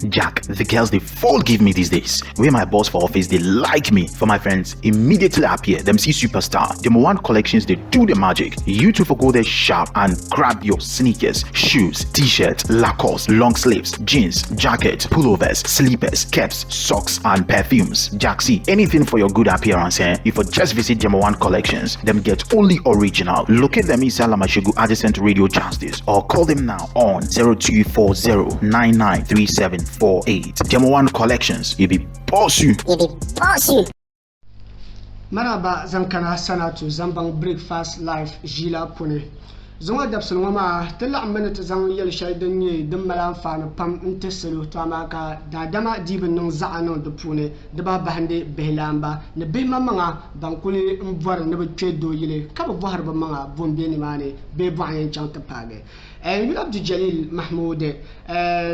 Jack, the girls they fall give me these days. Where my boss for office they like me. For my friends immediately appear. Them see superstar. Them one collections they do the magic. You two for go there sharp and grab your sneakers, shoes, t-shirts, Lacoste, long sleeves, jeans, jackets, pullovers, slippers, caps, socks, and perfumes. Jack, see anything for your good appearance. If you just visit Jama One Collections, them get only original. Locate them in Salma adjacent Radio Justice or call them now on 0240-993748. Jama One Collections, you be boss you. Maraba zankana sanatu zambang breakfast live jila pune. Zonga dabsul wama tilla amana zang yel shaydan ye dammala fana pam inteselu tamaka da dama dibin nang za'ano de pune de ba bahande behlamba ne be mamanga bankuli mbwar ne be twedo yile kaba bohar ba manga bombe ni mane be boyen chanta page you Abdul Jalil Mahmoud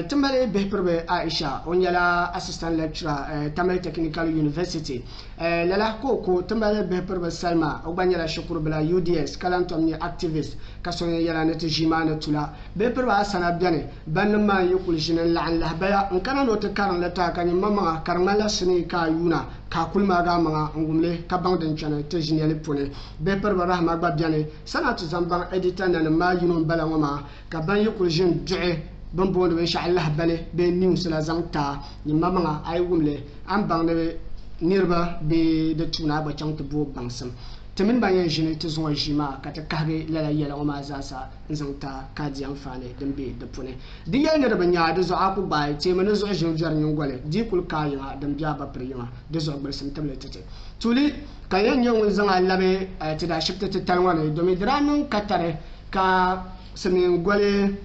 tambale behperbe Ayisha onyala assistant lecturer Tamil Technical University lala ko tambale behperbe Salma obanyala shukuru bla UDS kalantomni activist kasonya yala nete jimana tula behperbe asana biane banma yukul jinen la Allah baya nkana no te karan lata kany mama karmala sini ka yuna ka kulma ga manga ngumle ka bangden chana te jinele pone behperbe rahma gba biane sanatuzambang editor na ma yunu bala ngoma ka ban yukul jin du'e ban bonde be Allah bale be news la zangta ni mama ay wumle am bang ne nirba be de tuna ba chang to bo bangsam temin ba yen jini to zo jima ka ta kage la yela o ma zasa zangta ka ji amfane dan be de pune di yen ne ba nya de zo aku ba te men zo jin jar nyon gole di kul ka ya dan biya ba priyama de zo bar sim tablet tete tuli ka yen yon zanga labe te da shifta te talwane do mi dranon katare ka semin gole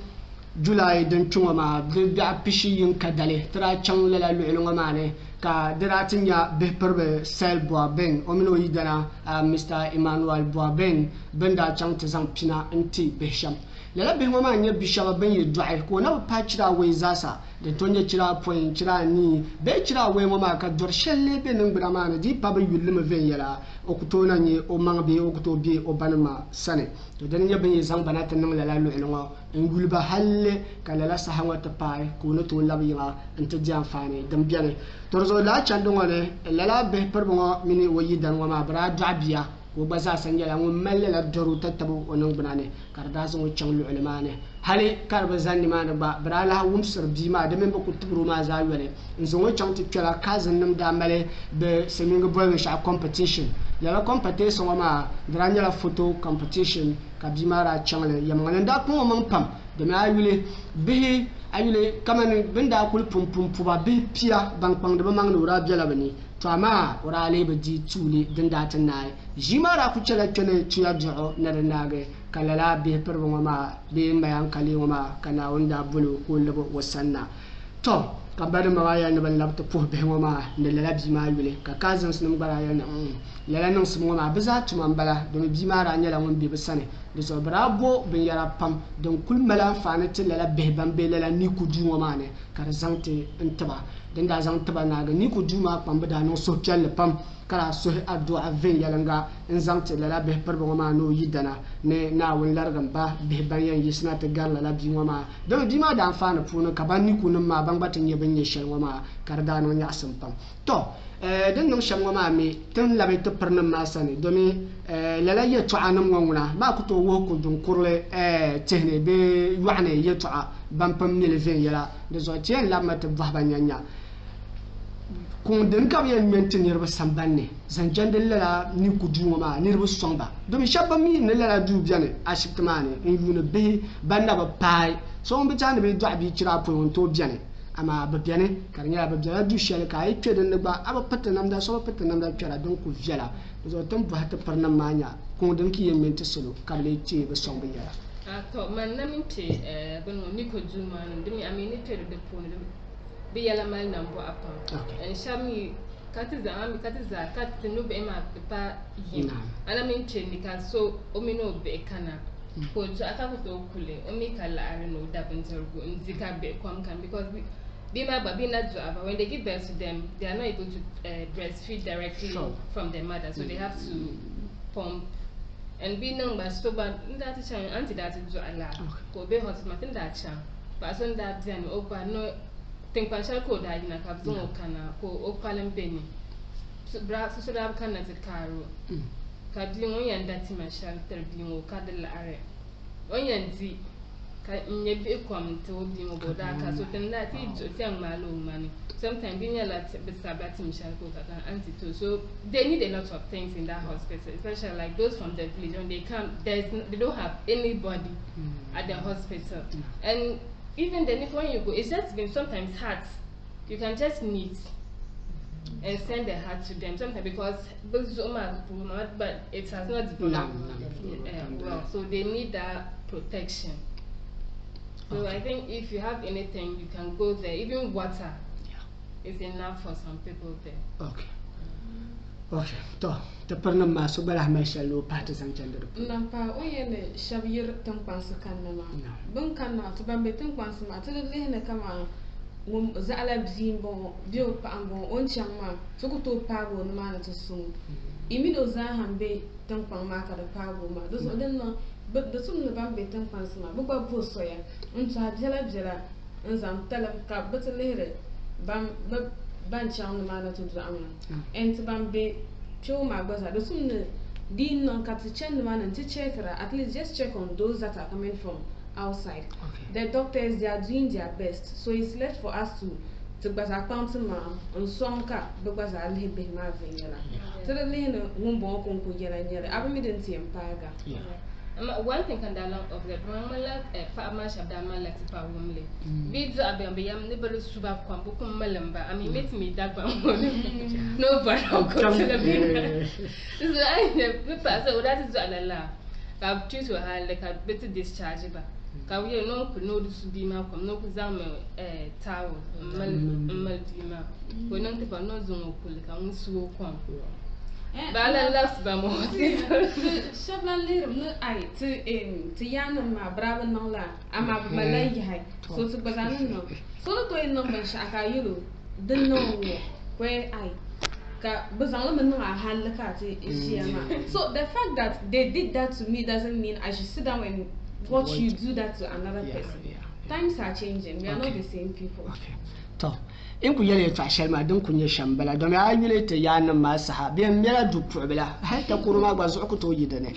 July den chunga ma biya pishi yin kadale tra chang la lu'lu mane ka diratinya be perbe sel boa ben omino yidana Mr. Emmanuel boa ben benda chang tazang pina anti besham la be ngoma nya bishaba ben ye duai ko na pa chira we zasa de tonye chira point chira ni be chira we ngoma ka dor shelle be nang bra mana di pa be yulle ven yala okuto na ni o mang be okuto bi o banama sane to den nya ben ye zang banata nang la lu'lu ngo ngulba halle kala la sahawa ta pai ko no to labiya anta jam fane dam biane torzo la chando ngole la be perbo mini wayidan wama bra dabiya ko baza sanja la ngum melle la doru tatabu onon banane karda zo changlu ulemane hali karba zanni mana ba bra la wum sir bima de membe ko tibru ma za yole nzo changti kala kazan nam da male be seminga boy sha competition la competition wama dranya la photo competition ka bima ra changle yamngale nda ko mon pam de ma yule be ayule kamane benda kul pum pum puba be pia bangpang de mang no ra biala bani to ama ora le bedi tuli denda tanai jimara ku chala kene tuya jo na nage kalala be perbo ma be mayan kali ma kana wanda bulu ko lebo wasanna to kabare ma waya ne ban labta po be ma ne la bi ma yule ka kazan sun bara ya na la nan sun ma biza tuma bala do bi ma ra nyala won bi bisane de so brabo ben yara pam don kul mala fanati la be ban be la ni ku du ma ne kar zante intaba den da zante ba na ga ni ku du ma pam da no so kyal pam kara so addu'a ven yalanga in zante la be perbo ma no yidana ne na won largan ba be ban yan yisna ta garla la bi ma do bi ma da fana puno ka ban ni ku ma ban batin ye ben ye shel ma kar da no nya pam to den no sham ma mi tan la be to perna ma sani do mi la ye to anam ngona ma ku to wo ku dun kurle tehne be yuane ye to ban pam ni le ven yala de zo tien la ma ta ba nyanya kun den ka ye menti nirba sambanne zan jandel la ni ku du ma nirba somba do mi shabba mi ne la du biane ashiptmane in yuna be banna ba pai so mbi tan be do abi kira po on to biane ama ba biane karnya ba biane du shel ka ai tweden ba aba patta namda so patta namda kira don ku viala zo tan ba ta parna manya kun den ki ye menti solo kale ti be somba yara to man na minti bon ni ko du ma ndimi amini twede de po be yala mal nambo apa en shami katiza katiza be ma pa yi ana min chendi kan so omino be kana ko to aka ko to kule omi kala are no da benzelgo nzika be kwam kan because be ma ba be na do aba when they give birth to them they are not able to breastfeed directly from their mother so they have to pump and be nang ba so ba nda ta chan anti that do ala ko be hospital matin da chan ba so nda bian o ba no think Panshal ko da na kabzon kana ko o palam beni so bra so da kana te karo ka di won yan dati mashal ter di wo ka de la are on yan di ka nye be kwam te obi mo boda ka so ten da ti jo ti an malo mani sometimes being a lot besabati mashal ko ka kan anti to so they need a lot of things in that hospital, especially like those from the village when they come they don't have anybody at the hospital and even then if when you go it's just been sometimes hard you can just meet and send the heart to them sometimes because but it has not developed well, so they need that protection. So I think if you have anything, you can go there. Even water is enough for some people there. Okay. The problem is so bad. I shall know partisan gender. Nampa oyene shabir tangpansu kanama. Bun kanna to bambe tangpansu ma to le na kama zala bzimbo bio pambo on chama to ko to pago no mana to sun. Imi do za hambe tangpan ma ka da pago ma. Do so den no but the sun no bambe tangpansu ma. Bu ba bo soya. Unta jela nzam talam ka but lehere bam ban chang no mana to zama. And to bambe show my brother, the soon Dean non catchin man and to check at least just check on those that are coming from outside. The doctors they are doing their best, so it's left for us to bas account man on some car because I live in my vineyard. So the lane won't walk on Kuyala, I didn't see Empaga. One thing can along of the Brahmala, a farmer shall damn like a womanly. Bids are beyond liberal suba quambukum melamba. I mean, make me that one. No, but I'll go to the so I pass so that is an alarm. I've choose to have like a better dischargeable. Can we no could know this be Malcolm, no Zama tower, Maldima. We're not about no zone of pull, can we swoop one. Bala loves Bamo. Shablan little no I to Yan ma brava nola, I'm a Malay, so to Bazano. So to a number shaka you, the no where I Bazalaman I had the cat is so the fact that they did that to me doesn't mean I should sit down and watch you do that to another person. Times are changing, we are not the same people. In Kuyale Tashelma, don't Kunya Shambala, don't I relate to Yan Masaha, be a mera du probela, had the Kuruma was Okoto Yidene.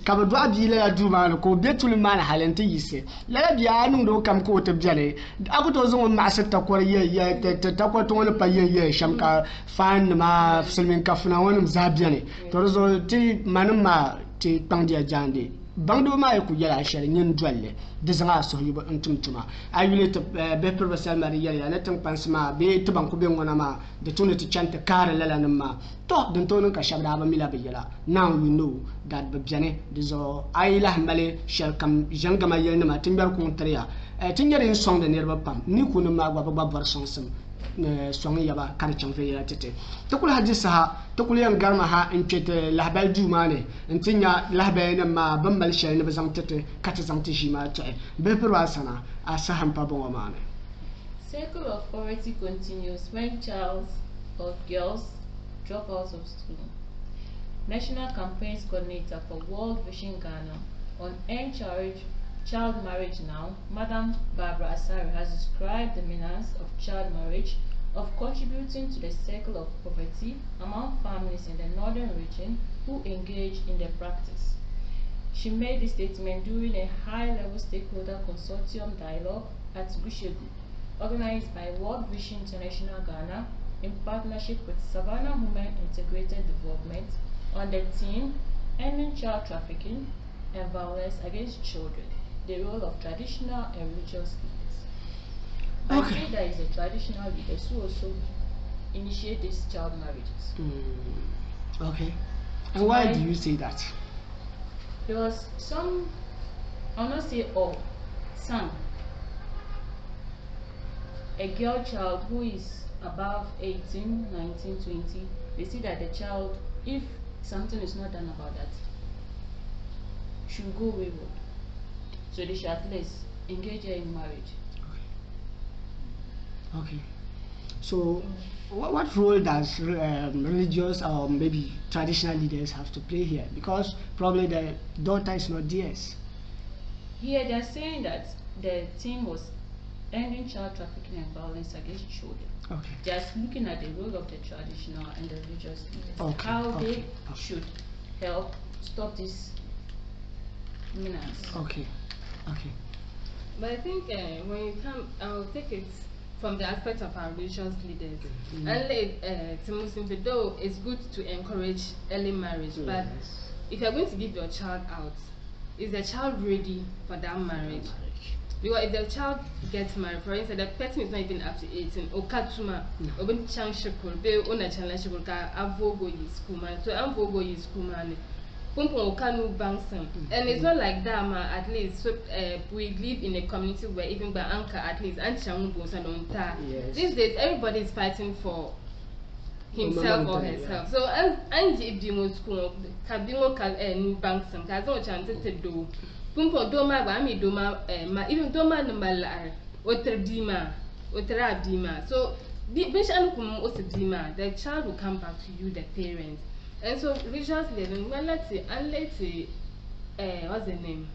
Kabadwa Bila Duman, go bet to the man Halente, you say. Let the Anu come coat of jelly. Akotozo Massa Takoya, the Takoton per year, Shamka, Fan Ma, Selmin Kafuna, Zabiani, Torozo T. Manuma, T. Pandia Jandi. Bando ma ku yala shari nyin dwalle dizanga so yibo ntumtuma ayule to be professeur maria ya netan pansma be to banku be ngona ma de tunati chante kare lala nama to den to ka shabda ba mila be yala now you know that be biane dizo ayila male shal kam jangama yelna ma timbar ko tariya tinyare song de nerba pam ni kunu ma gwa ba bar song sam song yaba kan chanfe ya tete to kula hadisa to kula yan garma ha in tete lahbal jumane intinya lahbal ma bambal shal ne bazam tete kat zam tishima to be perwa sana asaham pa bon mane. Cycle of poverty continues when child or girls drop out of school. National Campaigns Coordinator for World Vision Ghana on End Child Marriage Now, Madam Barbara Asare has described the menace of child marriage of contributing to the cycle of poverty among families in the northern region who engage in the practice. She made this statement during a high-level stakeholder consortium dialogue at Gushegu, organized by World Vision International Ghana in partnership with Savannah Women Integrated Development on the theme Ending Child Trafficking and Violence Against Children, the role of traditional and religious leaders. I say that is the traditional leaders who also initiate these child marriages. Okay. And why do you say that? Because some, I'll not say all, some. A girl child who is above 18, 19, 20, they see that the child, if something is not done about that, should go wayward. So they should at least engage her in marriage. Okay. So what role does religious or maybe traditional leaders have to play here? Because probably the daughter is not theirs. Here they are saying that the theme was ending child trafficking and violence against children. Okay. Just looking at the role of the traditional and the religious leaders, Okay. how they should help stop this menace. Okay. But I think when you come, I'll take it from the aspect of our religious leaders. And to Muslims, though it's good to encourage early marriage, but if you're going to give your child out, is the child ready for that marriage? Because if the child gets married, for instance, the person is not even up to 18, Okatuma, Oben Chang Shakul, Be Ona Chala Shakulka, Avogo is Kuman, so Avogo is Kuman. And it's not like that, at least. So we live in a community where even by anchor, at least, these days everybody is fighting for himself or herself. So Angie Bimo School, Kabimo New Banks, and Kazo chanted to do. Pumpo Doma, Bami Doma, even Doma Numbala, Oterdima, Oteradima. So, Bishanukum Oterdima, the child will come back to you, the parents. And so religious living, well, let's say what's the name?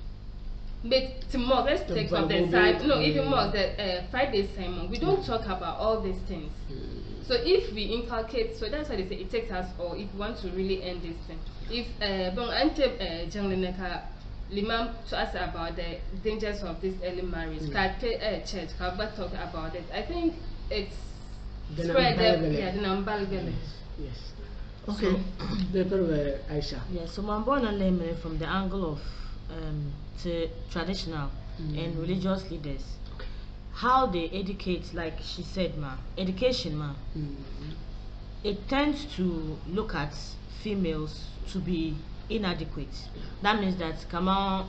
But tomorrow, let's take from the side. No, even more the Friday sermon. We don't talk about all these things. So if we inculcate, so that's why they say it takes us all. If we want to really end this thing, if Limam to us about the dangers of this early marriage, church, talk about it. I think it's spread the number. Yes. Okay, Ayisha. Yeah, so I'm born and layman from the angle of traditional and religious leaders. Okay. How they educate, like she said, education, it tends to look at females to be inadequate. That means that, come on,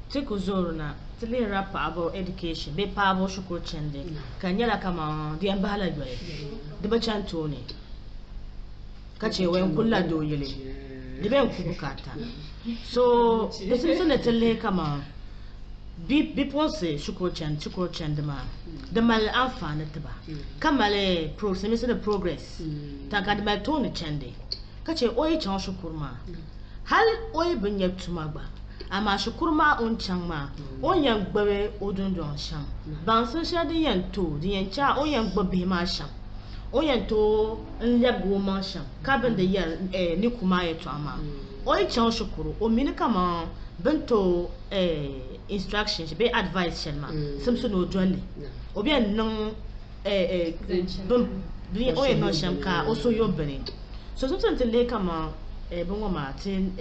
take Uzoruna, tell a rap about education, be pabo shukro chende, Kanyala come on, the ambala, the bachantoni. Kache when kula do yele the ben kubukata so the citizen tell kama be ponse shukro chand ma the mal anfa netba kamale pro semester the progress takad mal tone chande kache oyi chan shukurma hal oyi benye tumagba ama shukurma on changma onyan gbawe odundon sham ban so shadi yan to the yan cha onyan gbabe ma sham Oyanto nlebo mansion cabin the year nikuma to ama oy chan shukuru o minikama bento instructions be advice shelma simso no jolly obi non bi oy no shamka also your bene so something to lay kama bongo martin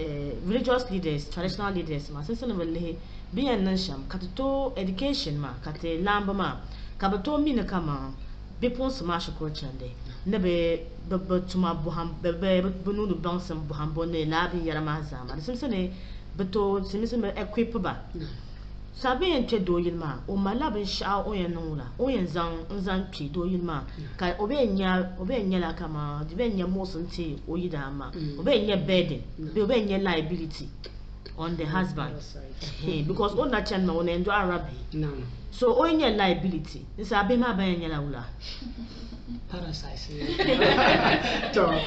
religious leaders traditional leaders ma sense no le bi nan sham katato education ma kate lamba ma kabato minikama Bepon smash chande nebe tuma buham bebe bunu bansam buham bonne labi yaramaza ma simsene beto simiseme equip ba sabe ente do yilma o malabin sha o yanula o yanzan pi do yilma ka obenya la kama dibenya mosunti o yidama obenya burden be obenya liability on the husband because on that channel on endo arabi so onye liability this abema abanya la ula parasites to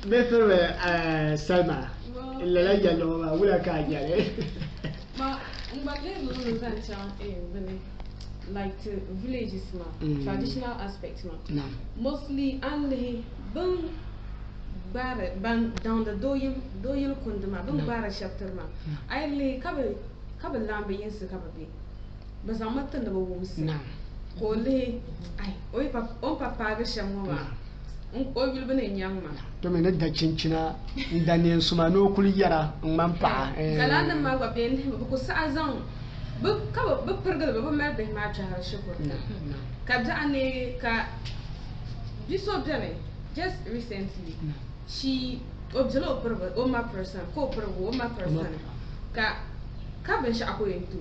better Salma la yalo ma wula ka yale ma ngale no zancha like to villages traditional aspects mostly and bang bare ban down the doyil kunduma bang bare chapter ma ai le kabe lambe yinsu kabe bazamatan da bawumsi ko le ai oi papa ga shamwa o bilbana nyangma to me da cincina ndane suma no kuli yara mampa kala nan ma gwa ben ko sa azan bu pergal bu mer be ma ta shukur ka jane ka biso jane just recently she observe my person ka ben sha ko yento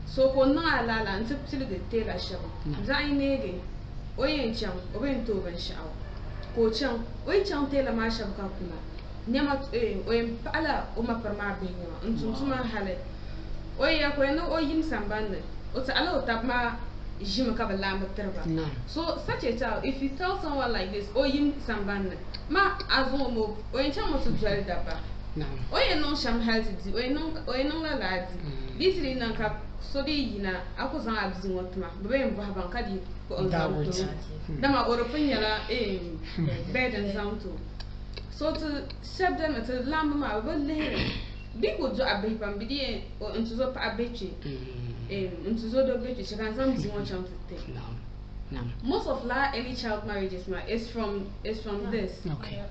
so ko na ala ntip silge tela shaba zainege oyen cham obento ben sha ko cham oy cham tela ma shaba ka kuma nyama oyen pala o ma perma be nyama ntuntuma hale oya ko no oyin sambande o ta ala o tap ma jim ka bala mutarba so such a child if you tell someone like this oyin sambande ma azomo oyen cham mo to dwell daba oye non sham healthy oye non la ladi disri nan ka so di yina akuzan abzi ngotma bebe mbo haban kadi ko on zamto dama oropin yala bed and zamto so to seb them to lamb ma bele bi ko jo abe pam bi di o ntuzo pa abechi ntuzo do bechi shakan zamzi won cham to most of early child marriages is from this. Okay.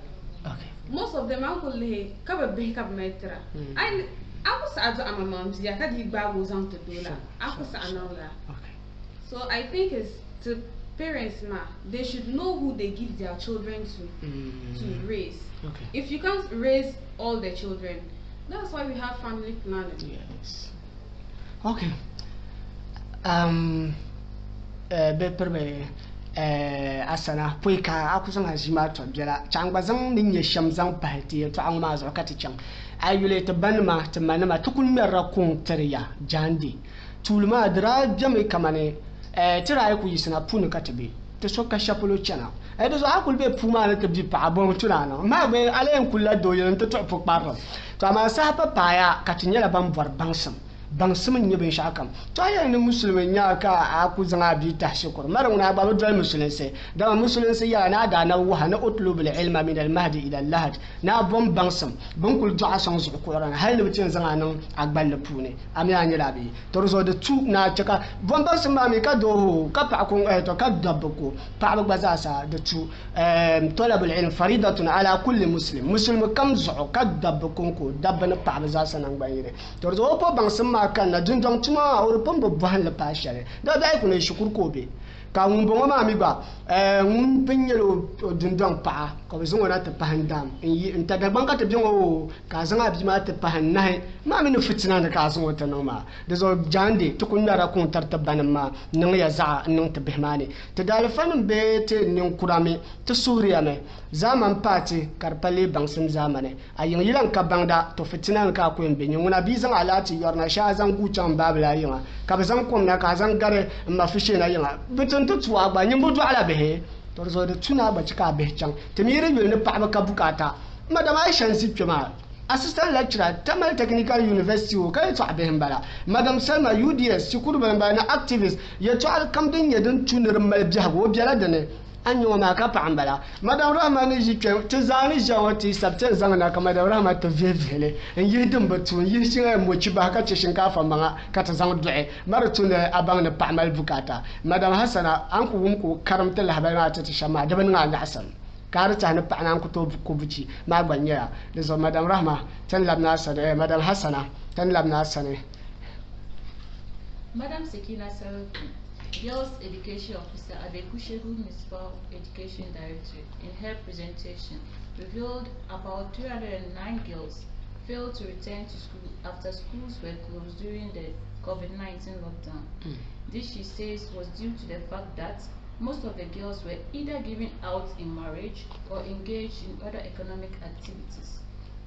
Most of them uncle le kaba be kaba metra. And aku sa ato amamam ya kadi ba go zam to do la. Aku sa anawla. Okay. So I think it's to parents they should know who they give their children to raise. Okay. If you can't raise all their children, that's why we have family planning. Yes. Okay. Beperbe asana puika akuzanga jima to bela changba zang ninye sham zang pahti to ang ma zo kati chang ayule to banma to manama tukun mera kun teriya jandi tulma dra jami kamane tira ku yisna punu katabe to soka shapolo chana do zo akul be puma na to bi pa bon tunana ma be alen kulla do yon to pu parro to ma sa pa paya katinyala bam bor bangsam bangsim nye ben shakam to ya ni musulmi nya ka aku zanga bi tahshukur maruna ba do musulmi se da musulmi se ya na da na wa na utlub al ilma min al mahdi ila al lahad na bom bangsim bon kul du'a san zu Qur'an hal ni tin zanga nan agbal pune am ya ni labi to rozo de tu na chaka bom bangsim ma mi ka do ka pa kun to ka dabko pa ba sa de tu talab al ilm faridatun ala kulli muslim kam zu ka dabko ko dabna pa ba sa nan bayire to rozo po bangsim kan na dundong tuma or pombo ban la pashare da dai ku ne shukur ko be ka mun bo ma mi ba mun pinyelo dundong pa ko be zungona ta pahandam in ta da banka ta bingo ka zanga bi ma ta pahanai ma mi no fitina da ka zungo ta no ma da zo jande to kun yara kun tarta banan ma nan ya za nan ta behmani ta dal fanin be te nin kurame ta suriya me zaman pati karpale bangsim zamane ayin yilan ka bangda to fitina ka ku en be nyuna bi zan alati yorna sha zan gucan babla yima ka ba zan kom na ka zan gare ma fishe na yima bitun to tuwa ba nyin budu ala behe to zo da tuna ba cika be can timire yul ne pa ba ka bukata madam Ayisha sipema assistant lecturer Tamal Technical University o kai to abe bala madam Salma UDS shukuru ban na activist ya to al kamdin ya dan tunir mal jago biala da ne anyo ma ka pa bala madam Rahma ne ji to zani jawati sabta zangana ka madam Rahma to vevele en yi din batu yi shi mo ci ba ka ci shinkafa manga ka ta zang du'e mar tun abang ne pa mal bukata madam Hassana an ku wum ku karamta lahabana ta shama da ban ga Hassan karta na pa nan ku to ku buci ma gbanya da zo madam Rahma tan labna sana madam Hassana tan labna sana Madam Sekina Sarautu, Girls Education Officer at the Kushehu Municipal Education Directorate, in her presentation, revealed about 309 girls failed to return to school after schools were closed during the COVID-19 lockdown. This, she says, was due to the fact that most of the girls were either given out in marriage or engaged in other economic activities.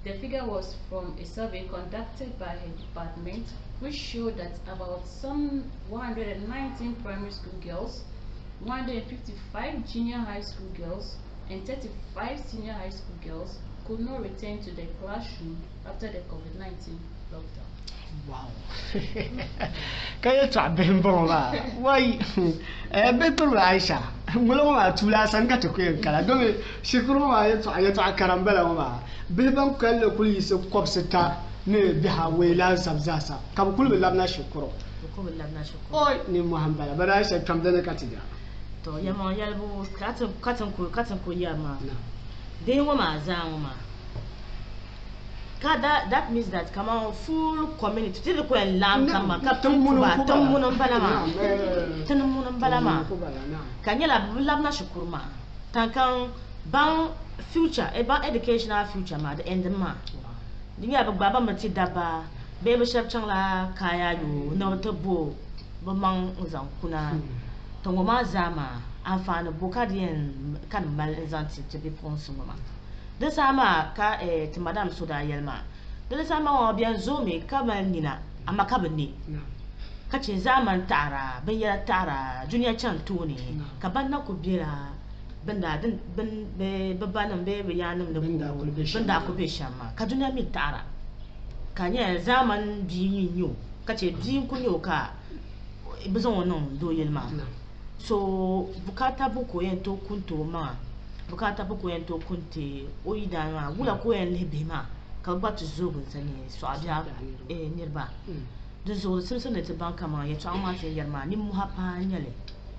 The figure was from a survey conducted by her department, which showed that about some 119 primary school girls, 155 junior high school girls, and 35 senior high school girls could not return to the classroom after the COVID-19 lockdown. Wow. Kaya traben bon ba. Wai betul Ayisha. Mulo ma tula san ka to kwen kala do shukuru ma ya to karambala ma. Be ban kallo kulli se kopseta ne biha wela zabzasa. Kam kullu labna shukuru. Ko labna shukuru. Oi ni muhambala bara Ayisha kamdana katiga. To yama yalbo katan ko yama. Dai wa ma za ma. That means that come on full community till ko lam kama ka tamunun balama kanyela labna shukurma tankan ban future educational future ma the end ma dinga baba mati daba be shap changla kaya yo na to bo man zan kuna to ma zama afana bokadien kan mal zanti to be ponsu ma de sama ka ti madam soda yelma de sama wa bian zomi kama nina amma kabni ka ce zaman tara bayyana tara junior chan tuni ka banna ku bira benda den ben be babanam be yanam ne benda ko be shama kaduna mi tara kanya zaman bi mi nyo kace bi ku nyo ka bizon wonon do yelma so bukata bu ko yen to kunto ma bukata bu ko yen to kunte oida ma wula ko yen lebe ma ka ba to zo gun sani so abia nirba de zo simsim ne te banka ma ya to ma te yerma ni mu hapa nyale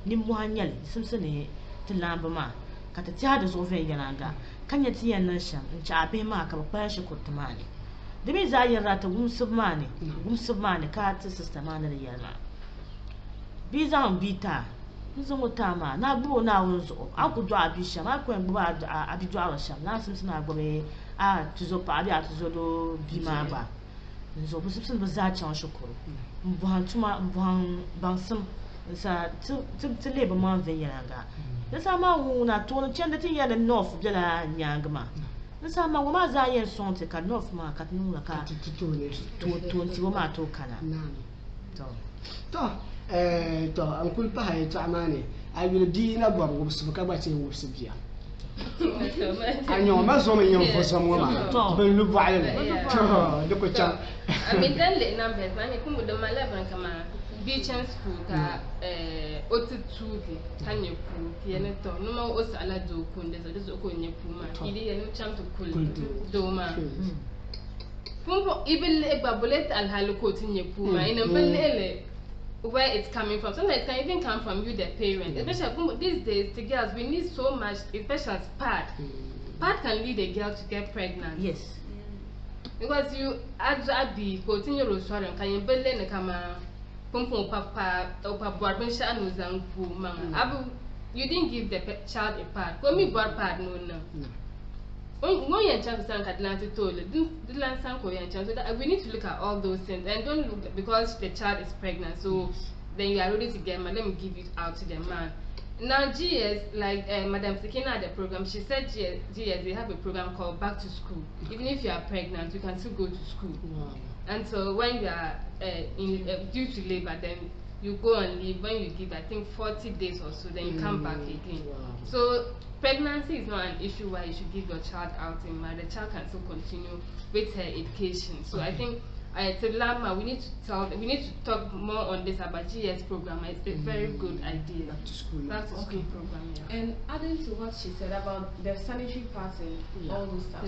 ni mu hanyale simsim ne te lamba ma ka ta tia da zo fe yananga kanya ti yan nan sham in cha be ma ka ba shi kutumani da me za yin rata gumsub mane ka ta sister mane da yerma bi zan bita nzongo tama na gbo na wonzo akudo abisha ma kwen gbo abido awasham na simsim na gbo a tuzo pa abi atuzo do bi ma ba nzo bu simsim ba chan shukuru mbuhan tuma mbuhan bansum sa ti lebe ma ven yanga nsa ma wu na to no chende tin ya na north bela nyanga ma nsa ma wo ma za yen sonte ka north ma ka tunu na ka to nti wo ma to kana to an kulpa hay to amane ay wil di na bor wo su ka ba ce wo su biya anyo ma zo men yon fo sam wo ma ben lu ba ale to de ko cha ami dan le numbers na me kumu do mala ban kama beachin school ka otutu kanye ku yene to no ma o sala do kun de zo ko nye ku ma ili yene cham to kul do ma pumpo ibel babulet al haluko tinye ku ma ina belle where it's coming from. Sometimes it can even come from you, the parent. Especially these days, the girls, we need so much, especially pad. Pad can lead a girl to get pregnant. Yes. Because you add the continue roswaran, can you build in kama pumpo papa or barbensha no zanku manga. You didn't give the child a pad. Call me bar pad no. No young child sang Atlanta told the land sang for young child. So we need to look at all those things and don't look because the child is pregnant. So then you are ready to get man. Let me give it out to the man. Now GS, like Madam Sikina at the program, she said GS they have a program called Back to School. Even if you are pregnant, you can still go to school. Wow. And so when you are due to labor, then you go on leave. When you give, I think 40 days or so, then you come back again. Wow. So pregnancy is not an issue why you should give your child out in marriage. The child can still continue with her education. So I think to Lama, we need to talk more on this about GS program. It's a very good idea. Back to school program. Yeah. And adding to what she said about the sanitary pattern, all those stuff.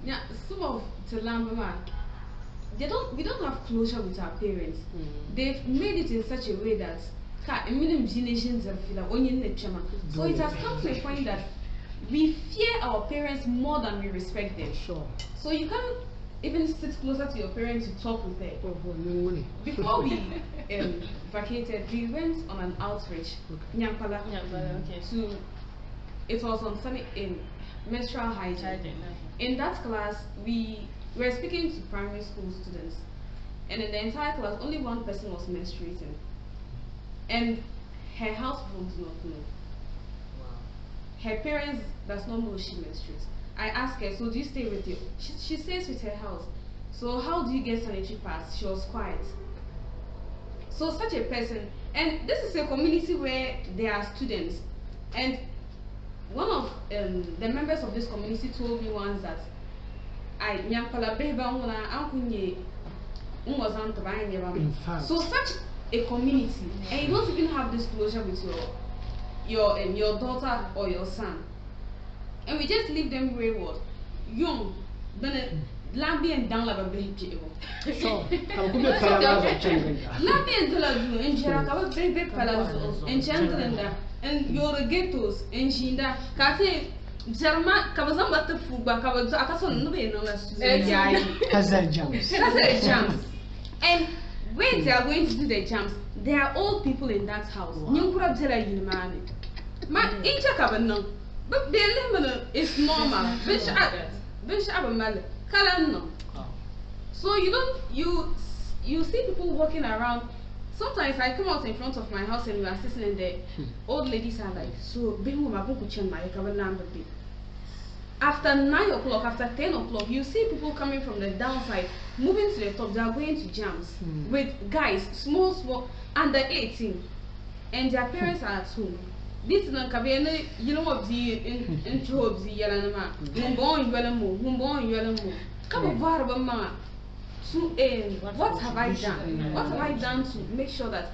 Yeah, some of Lama, we don't have closure with our parents. They've made it in such a way that so it has come to a point that we fear our parents more than we respect them. Sure. So you can't even sit closer to your parents to talk with them. Before we vacated, we went on an outreach. Nyampala. Okay. So it was on in menstrual hygiene. In that class, we were speaking to primary school students, and in the entire class, only one person was menstruating. And her household does not know. Wow. Her parents does not know she menstruates. I asked her, so do you stay with you? She stays with her house. So how do you get sanitary pads? She was quiet. So such a person, and this is a community where there are students, and one of the members of this community told me once that so such a community, and you don't even have this closure with your daughter or your son, and we just leave them wayward, young, then lambi and down like a baby. So lambi and Toladu and Jeraka, baby palazzo and Chantalenda and your ghettos and Shinda, Kate. Jarma kabazamba te fuba kabazo akaso nube no has their jams. And when they are going to do their jams, there are old people in that house. Nyunkura tela yinmani. Ma incha kabanno. But the lemon is normal. Bish abamal kalanno. So you see people walking around. Sometimes I come out in front of my house and we are sitting in there. Old ladies are like, so after 9 o'clock, after 10 o'clock, you see people coming from the downside, moving to the top. They are going to jams with guys, small, under 18, and their parents are at home. this no kabene you know of the in jobs yala ma mumbon yala mo come barba ma to what have I done to make sure that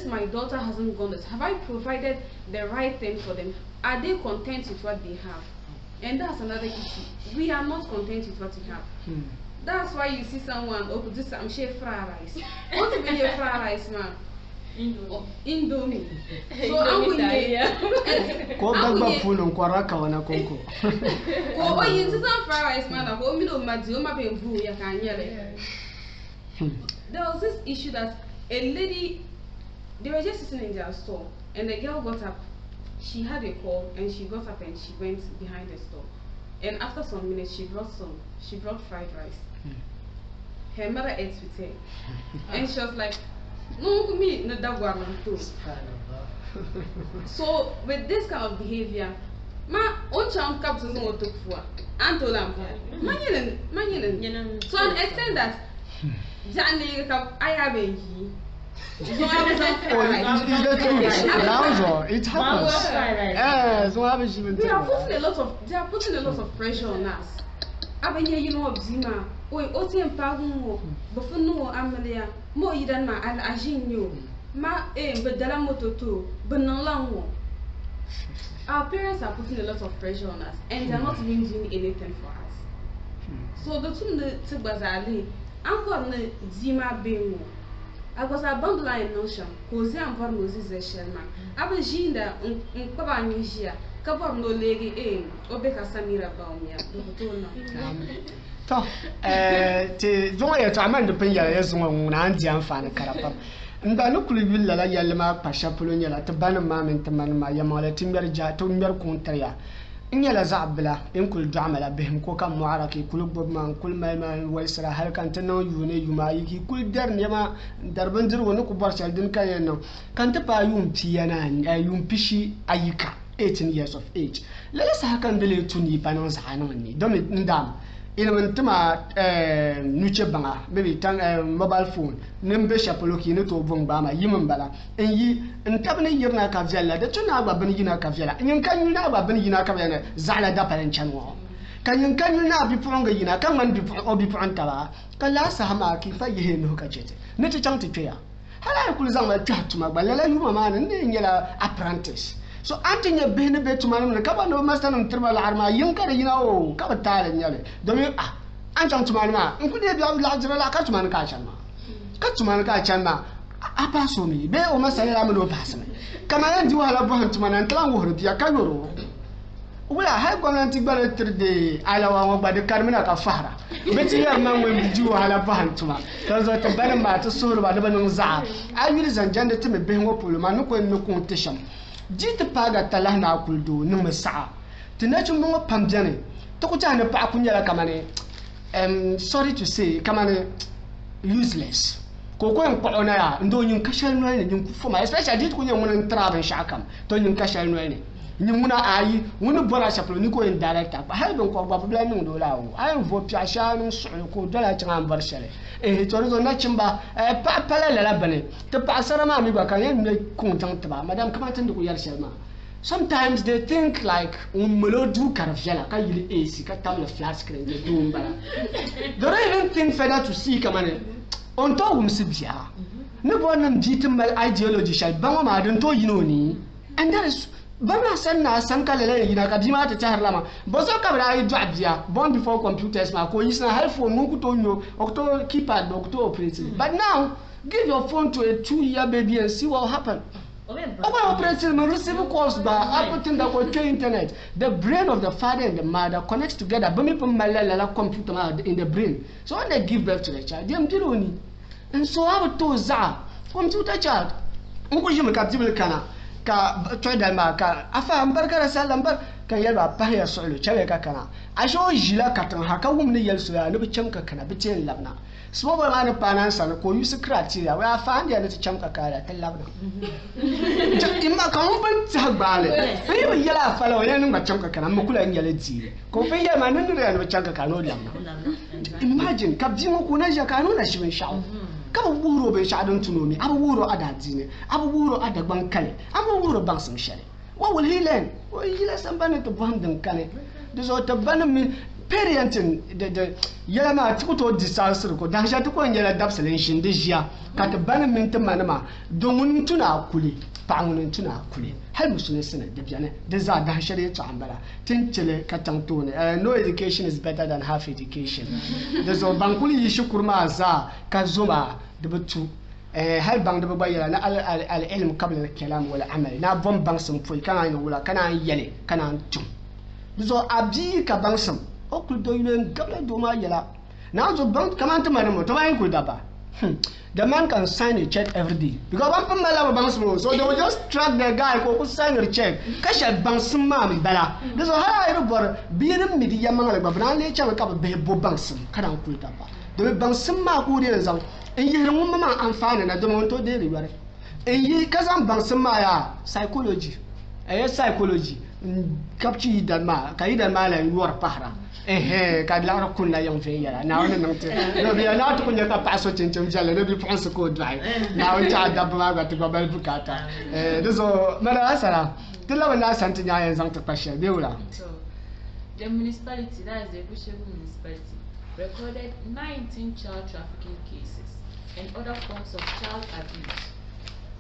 my daughter hasn't gone this? Have I provided the right thing for them? Are they content with what they have? And that's another issue. We are not content with what we have. That's why you see someone open this I'm share fried rice. What to be a fried rice, man? Indomie. So I'm going to go back full on Quaraka and a cocoa. Oh, you see some fried rice, man. I'm going to Madioma Bembu, you can yell it. There was this issue that a lady, they were just sitting in their store, and the girl got up. She had a call, and she got up and she went behind the store. And after some minutes, she brought fried rice. Her mother ate with her, and she was like, "No, me, no that one too." So with this kind of behavior, ma, on chance capsules no took for, and told them, "Man, so an extent that, I have a it happens. They are putting a lot of pressure on us. You know, Zima, Otian Pagu, Buffano, Amelia, more than my Ajinio, Ma, but Delamoto too, but no long. Our parents are putting a lot of pressure on us, and they are not even doing anything for us. So the two Tibazali, I'm going to Zima Bimo. I was a bundle in notion, cause I'm for Moses a shellman. I was Jinda in Pabanisia, couple no lady Obeka Samira Baumia, the Zoya to amend the Penya is one Andian fan carapa. And I look Villa Yalama Pasha Polonia to Banamam and Tamanama Yamala Timberja to Mercontaria. Inyala zabla inkul jamala bihim ko kam muaraki kul bobman kul mayman waisra hal kan tano yune yumayiki kul der nyama darbandir wonu ku barshal din kayeno kan ta pa yum piyana yum pishi ayika 18 years of age lala sa kan dele tuni panon sa hanoni domi ndam ina mantuma nuche banga maybe tang mobile phone nembe shapoloki ne to bomba ma yimin bala enyi ntabne yirna ka vyalla da tuna ba ban yina ka vyalla nyin kan yina ba ban yina ka vyalla zala da palan chanwo kan yin kan yina bi pronga yina kan man bi obi pranta ba kala sa hama ki fa yihe no ka chete ne ti chang ti ya hala ku zang ma tatuma ba lala yuma ma ne nyela apprentice so antinya bene be tumanum ne kaba no mastanum tribal arma yinkare yina o kaba tale nyale domi anchang tumanuma nkudi bi la jira la ka tuman ka chanma ka tuman ka chanma apa so mi be o masala la mo pasme kama yanji wala bo han tuman antlan wo biya ka yoro wala hay gwamnati bare tirde ala wa ba de karmina ka fahra beti ya man wen biji wala bo han tuma to zo to bana ma to suru ba de banin za ayiri zanjande teme be ngo polo ma no ko no competition jita paga talahna kuldo numa saa tinachu mo pamjane to ko jane pa kunyala kamane sorry to say kamane useless ko ko en pa ona ya ndo nyun kashal no ne nyun fuma especially dit kunya mun traben shakam to nyun kashal no ne nyun muna ayi mun bora chaplo ni ko en director ba hay don ko ba problem ndo lawo ay vo pia shanu su ko dala tanga bar shale to na chimba pa pala la bane to pa sara ma mi ba kan yen ne content ba madam kama tan ko yar shalma sometimes they think like melodu karafjala ka yili AC ka table flat screen de dumbara they don't even think further to see kamane on to umsibia ne bonam jitim mal ideology shall bango ma don to yinoni and that is bana sanna san kalele yina kadima ta charlama bozo kabra yi dwabia born before computers ma ko yisna high phone mun kuto nyo okto keypad okto operating but now give your phone to a 2-year baby and see what will happen. Operating receive calls by everything that go to internet. The brain of the father and the mother connects together. But me put my computer in the brain. So when they give birth to the child, they am dironi. And so I would to za computer child. Unko yumi kaptibil kana ka try ma ka afa ambar kara salambar kan yalba pahiya solo chawe ka kana. Asho jila katan haka wumni yel so ya no bichamka kana bitin labna. Small man panan san ko use criteria we are found there to chamka kara talabna. Imma kan ban tagbale. Ayi yala fala yan ba chamka kana makula yala ji. Ko fe ya manan ne ya no chamka kana labna. Imagine kabjin ko na ja kanu na shiwin shawo. Kaba wuro be shadon tunomi abu wuro adadine abu wuro adagban kale abu wuro bansin shari What will he learn? Well, he learns somebody to bond them, can it? This ought to ban me. Parenting the yellow ma to disaster ko dan sha to ko yela dabsalin this year ka ta ban min ta manama domin tuna kuli pangun tuna kuli hal musulun sene da biyane da za dan shari'a ta ambara tincile ka tanto ne no education is better than half education da zo bankuli yi shukurma za ka zuma da batu hal bang da ba yela na al ilm qabla al kalam wal amal na bon bang sun foi kana wala kana yele kana tum zo abi ka bang sun okul do yule gabla do ma yela now so bank come on to my to my daba the man can sign a check every day because one from mala bank so they will just track the guy who sign a check kasha bank sma mi bala this is how I bor biirim mi di yamanga ba bran le chama ka be bo bank sm kana kul daba do bank sma ku de zan in yi mun ma amfana na do mon to de riware in yi kazan bank sma ya psychology psychology kapchi dalma kai dalma la yuwar pahra kad la rakun la yang fe yara na wona nante no bi na to kunya ka paso chinchem jale no bi pense ko drive na on cha da ba ga to ba bukata deso mara asara tilla wala santi nya yan zang to pasha be wala so the municipality, that is the Bushegu municipality, recorded 19 child trafficking cases and other forms of child abuse.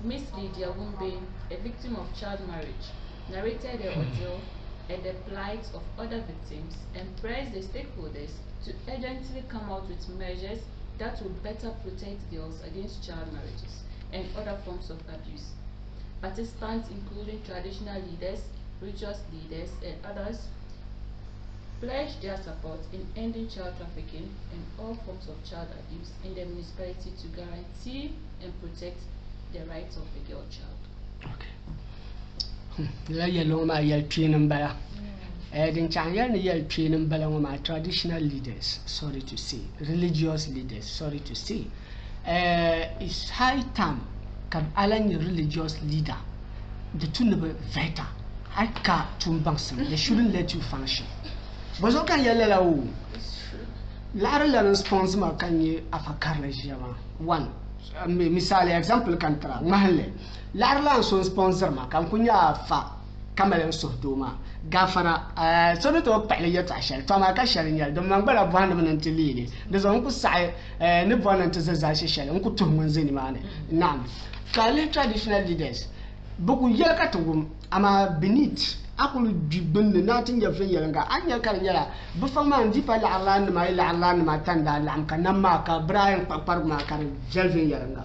Miss Lydia Wumbe, a victim of child marriage, narrated the ordeal and the plight of other victims and pressed the stakeholders to urgently come out with measures that will better protect girls against child marriages and other forms of abuse. Participants, including traditional leaders, religious leaders, and others, pledged their support in ending child trafficking and all forms of child abuse in the municipality to guarantee and protect the rights of the girl child. Okay. La yellow my yell training bala. Then China yell training bala my traditional leaders, sorry to say, religious leaders, sorry to say. It's high time can align your religious leader. The two never veta. I can't tumbangsam. They shouldn't let you function. But so can yell la o. Lara la sponsor ma can ye afakarla jama. One. Misali example kan tra mahalle lar lan so sponsor ma kan kunya fa kamelen so do ma gafara so no to pele yata shel to ma ka shel nyal do man bala bwana man tilili de zo ku sai ne bwana to za shel ku to mun zeni mane nam kale traditional leaders buku yel ka to ama beneath akulu jibun na tin ya fe yelanga anya kar nyala bu fama ndi pa la Allah ma tanda la am kan ma ka Brian papar ma kar jelven yelanga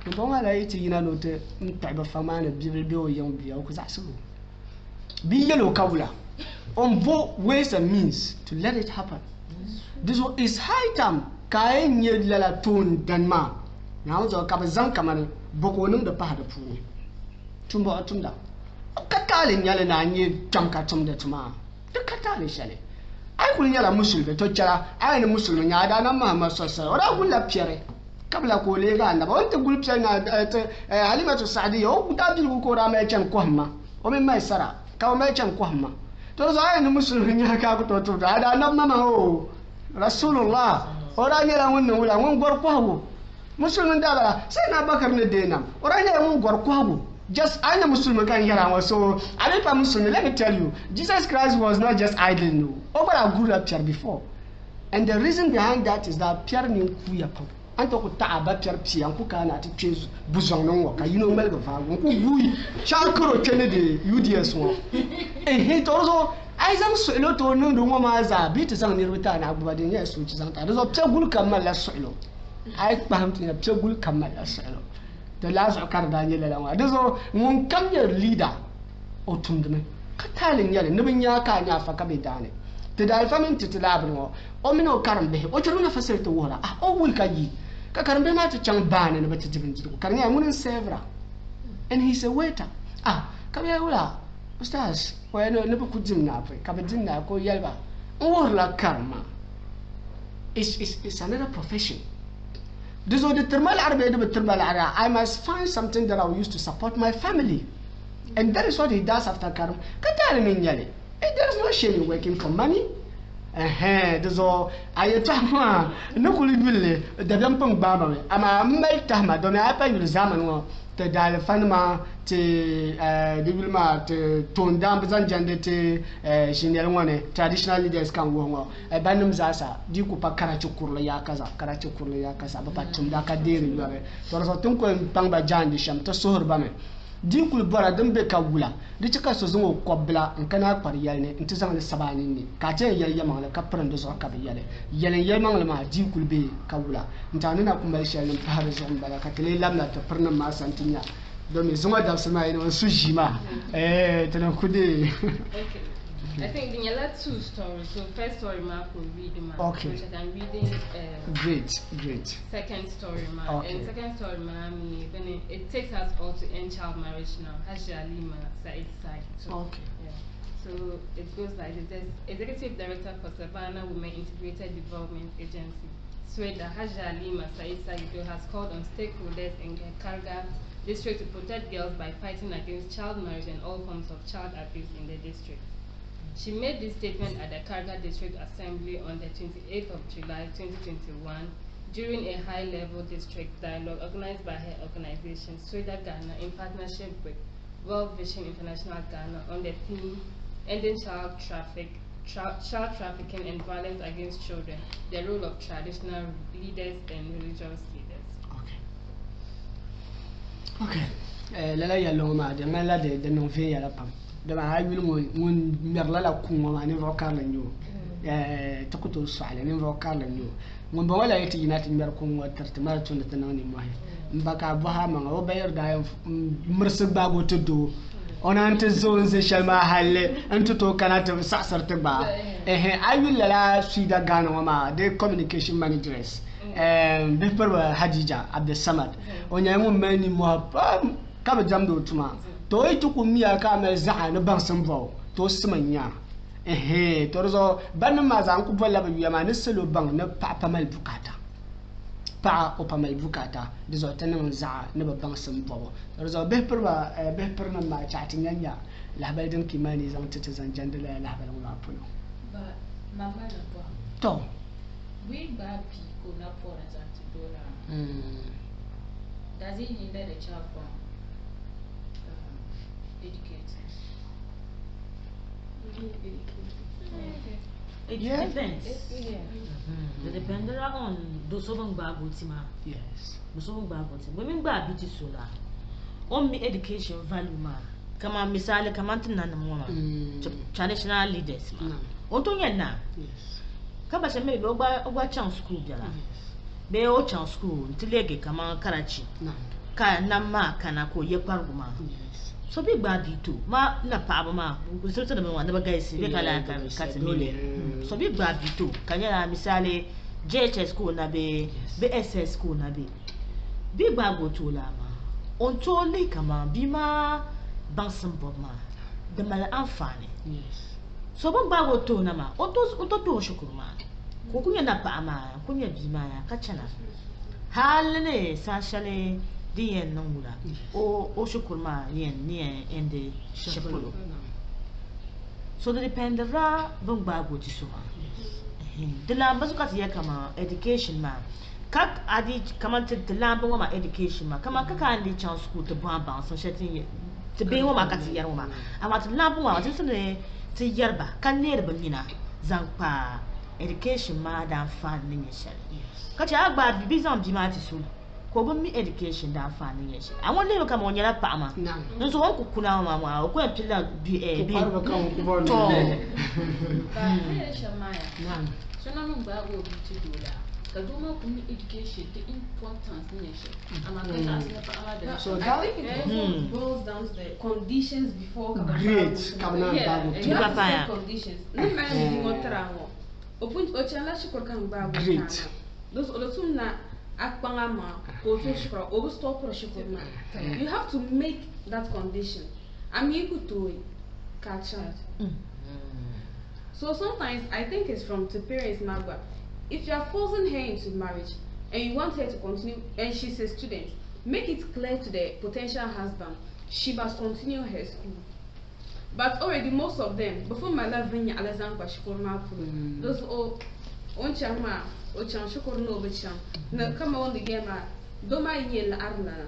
to bonga la yiti yina no te mta ba fama na bibil be o yang biya ku zasu bi yelo kawla on both ways and means to let it happen. This is high time kai nye la ton danma na zo ka ba zan kamar bokonin da fa da funi tumbo atunda katale nyale na nyi chamka tumde tuma de katale shale ay kul nyala musulbe to chara ay ne musulme nyaada na Muhammad sallallahu alaihi wasallam ora piere kabla ko le ga na ba wonte gul piere na halimatu saadiya o dabil ko ra me chan ko hamma o me mai sara ka o me chan ko hamma to so ay ne musulme nyaaka ko to ada na mama o rasulullah ora nyala wonne wala won gor ko hawo musulme dala sai na bakar ne denam ora nyala won gor ko hawo. Just I am Muslim can so I don't Muslim. Let me tell you, Jesus Christ was not just idle, no. Over a good up Pierre before. And the reason behind that is that Pierre knew who you are. And to ta about Pierre P and cook and to choose Buzon no work. You know Melgava, who Charcoal Kennedy, UDS one. And he also I am so a lot to know the woman as a bit is on the return about yes, which is there's a Pegul Kamala solo. I found in a Pegul Kamala solo. The last occurred Daniel. There's one come your leader or Tundame. Catalin yelling, no yaka for Cabidane. The Dalfamin to the Labrador, Omino Carambe, or Churuna facility water. Oh, will Kayi. Kakarambena to Chang Ban and a better difference. Carnia wouldn't Sevra. And he's a waiter. Cabiaula. Stars, where no never could dim now, Cabadina, go Yelva. Or la Karma. It's another profession. This was the thermal Arabia, I must find something that I will use to support my family. And that is what he does after Karam. There is no shame in working for money. This all I tell no could really the Yampong Baba. I'm a make Tama, don't I pay you the Zaman te dal fanma te dibilma te tondam bazan jande te shinel ngone traditional leaders kan wo banum zasa di ku pa karachi kurla ya kaza ba patum da ka deri yore to so tun ko pangba jandi sham to sohor ba me din kul bora dum be ka wula di cika so zungo kobla in kana kwar yalne in tizang le sabani ni ka te yal yamang le ka prando so ka be yale yalen yamang le ma din kul be ka wula ntanu na kuma shalin fahar zo mbala ka tele lamna to prnan ma santinya do me zungo da sama ina su jima tanan kude. I think in your two stories. So first story Mark will read okay. Which I'm reading. Great. Second story Mark. Okay. And second story Miami. Then it takes us all to end child marriage now. Hajalima side. So, okay. Yeah. So it goes like this. There's Executive Director for Savannah Women Integrated Development Agency. Sweda Hajalima Saido has called on stakeholders in Karga district to protect girls by fighting against child marriage and all forms of child abuse in the district. She made this statement at the Karga District Assembly on the 28th of July 2021 during a high-level district dialogue organized by her organization, Sweda Ghana, in partnership with World Vision International Ghana on the theme Ending Child Trafficking and Violence Against Children, the role of traditional leaders and religious leaders. Okay. Lala ya loma de ngala de non fe ya la pam. De ba ayul mun merla la kungo ma ne vocal la nyu. Takuto swale ne vocal la nyu. Mun ba wala yati yinati mer kungo tartama tun da nan ni mai. Mbaka baha ma o bayar da mursu bago tuddo. Ona ante zone se shalma halle antu to kanata sasar te ba. Ayul la Sweda Ghana ma de communication managers. Before Hadija Abdul Samad onyamu mani mo ka jam do tuma to itu ku miya ka me zaha ne ban sambo to smanya to zo ban ma za ku bolla ba yama ne selo ban ne papa mal bukata pa o pa mal bukata de zo tanan za ne ba ban sambo to zo before na ma chatin yanya la ba din kimani zan tata zan jandala la ba la pulo ba mama na bo to we ba not for $100. Does it hinder the child from educating? It depends. It depends on those of them bagutima. Yes. Those of them bagutima. Women baguti sola. On me education value ma. Come on, misale, come on to none traditional leaders ma. Onto na. Yes. Kaba se maybe oba chan school jala be o chan school ntilege kama Karachi ka na ma kana ko ye parguma so big bad to ma na pa ma ko so to ma na guys be kala ka katimile so big bad to kanya na misale JHS school na be SS school na be big bad go to la ma on to le kama bima bansan bob ma de mal afane so ban ba go to na ma o to shukuru ma ko kunya na pa ma kunya bi ma ya kachana hal ne sa shale diyen nangula o shukuru ma yen ne ende shepolo so the dependera ban ba go ti so ma de la bazuka ya kama education ma kak adi kama te de la ban ma education ma kama kaka andi chan school to ban ban so shetin te be wo ma ka ti yar wo ma ama te la ban wa te ne te yarba kan ne da mina zanpa education ma da fan ne shari kace agba bibi zan bi ma ti so ko bon mi education da fan ne shari awon le ka mo nyara pa ma nso won kukuna ma ma ko en pila bi bi to ba so na mo ba go bi ti do la ka do mo kun education the importance ne shari ama ka sa se pa ama da so I think it also boils down to the conditions before great kamna bago conditions no man di motrawo opun ochala shikor kan bago great those na akpangama ko to shikor obu stop pro shikor na you have to make that condition ami ku to catch out so sometimes I think it's from the parents magba if you are forcing her into marriage and you want her to continue and she's a student, make it clear to the potential husband she must continue her school. But already most of them, before my love bring Alexander Shkorma, those all on chama, or chan shukor no bicham. No come on the game, Doma yell arna.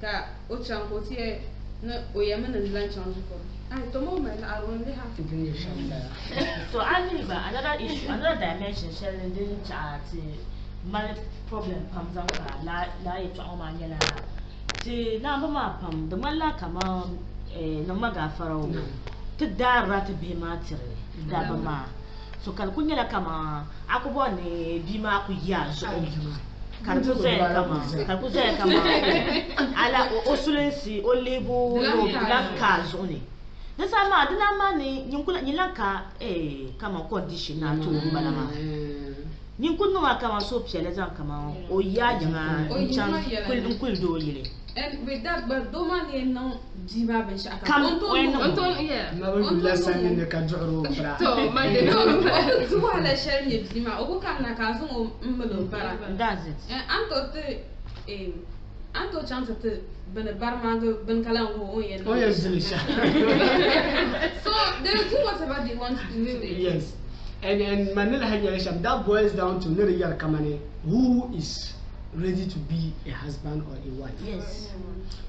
ka o chan ko tie na o yama na lunch on ko ai to mo me na aron le ha So I think another issue, another dimension sharing the chat money problem comes up la it on my yellow. See now mama pam the mala come on no maga faro to da rat be matire da mama so kalkunya la kama akubo ne bima ku ya so kalkuze kama ala osulensi o lebu no blanca zone nasa ma dina ma ni nyilanka kama condition na to balama nyinkunu kama so piele zan kama o ya jama chan kul do yile. And with that, but don't man no diva ben shaka. Anton yeah. Na we lesson in the kajoro bra. So my no. So wala share ni diva. Ogo kam na kazo o mbelo bara. That's it. Anto chance te ben barmango ben kala o yen. Oh yes, Zilisha. So they do whatever they want to do today. Yes. And Manila Hanyalisham, that boils down to Niriyal Kamane, who is ready to be a husband or a wife. Yes.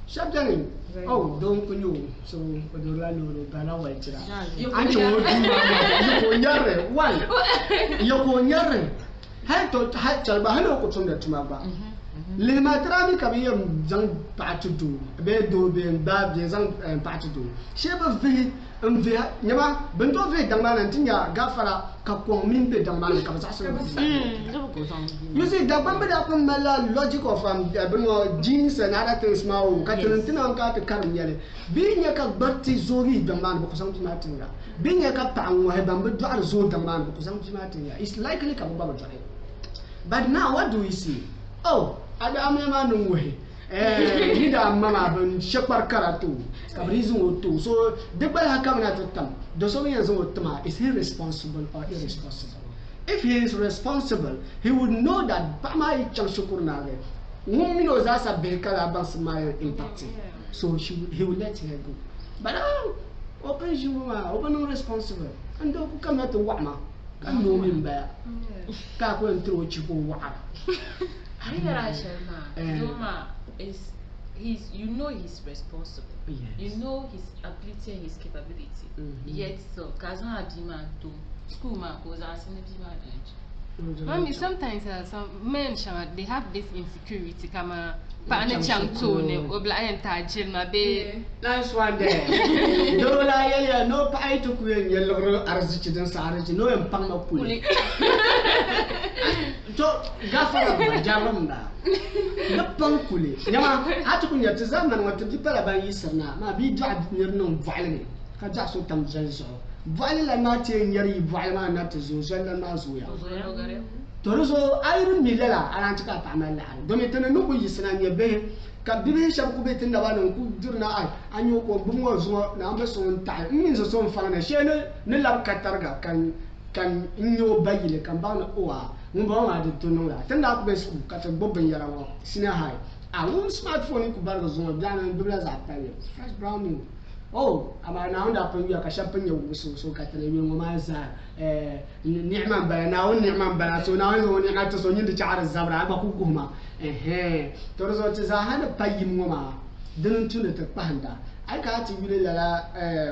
Shabdani, oh, don't you so Odorano Bana Wajra. You And you why? Yokonyare. Had to had Chalbahano Kotunga Tumaba. Limatrami Kabiyam Zang Patudu, Bedo being bad, Zang Patudu. Sheba V. Nyama bento ve dangman antinya gafara ka ko min be dangman ka basa you see the bamba da pun mala logic of genes and other things ma o ka tintina ka te karam yele binya ka barti zori dangman ko sam timatinga binya ka tango he bamba do ar zo dangman ko sam timatinga it's likely ka bamba do. But now what do we see? Oh ada amema nungwe nida mama ben shepar karatu kabrizu otu so debal hakamna totam doso yanzu otuma is he responsible or irresponsible? If he is responsible, he would know that bama ichang shukurnawe mumino zasa bekala bang smile impacting, so he will let her go. But open juma open responsible and do come at wama kan no mimba ka ko entro chipo wa he's responsible. Yes. You know his ability and his capability. Yet so Kazan demand to school man goes asking the Mommy, sometimes some men they have this insecurity kama partner changtone obla enta jilma be nice one there. Dola ya no pai to ku yen yello arzici dan sarji no en pang makuli. To gafara ba jarum da. Na pang kuli. Nyama hatu kunya tazama na watu dipala ban yisirna ma bi dua nirno valne. Ka ja so tam janso. Valila na te nyari valma na tazo zalla na zuya. Torozo ayru milela arantika pamala. Domitene no ku yisna nyebe ka bibi shab ku betin da banan ku dirna ay anyo ko bumo zo na ambe so nta min so so fana shene ne lab katarga kan nyo bayile kan bana oa ngba ma de tono la tanda ku be su ka ta bobben yara wo sina hay a un smartphone ku barga zo dana bibla za ta ne fresh browning. Oh, ama na onda panyo ka champagne wuso so ka tele mi ngoma za ni'man bala na on ni'man bala so na on ni ka to so nyindi chaar zabra ba ku kuma to zo ti za hana payim ngoma din tuna ta pahanda ai ka ti wile la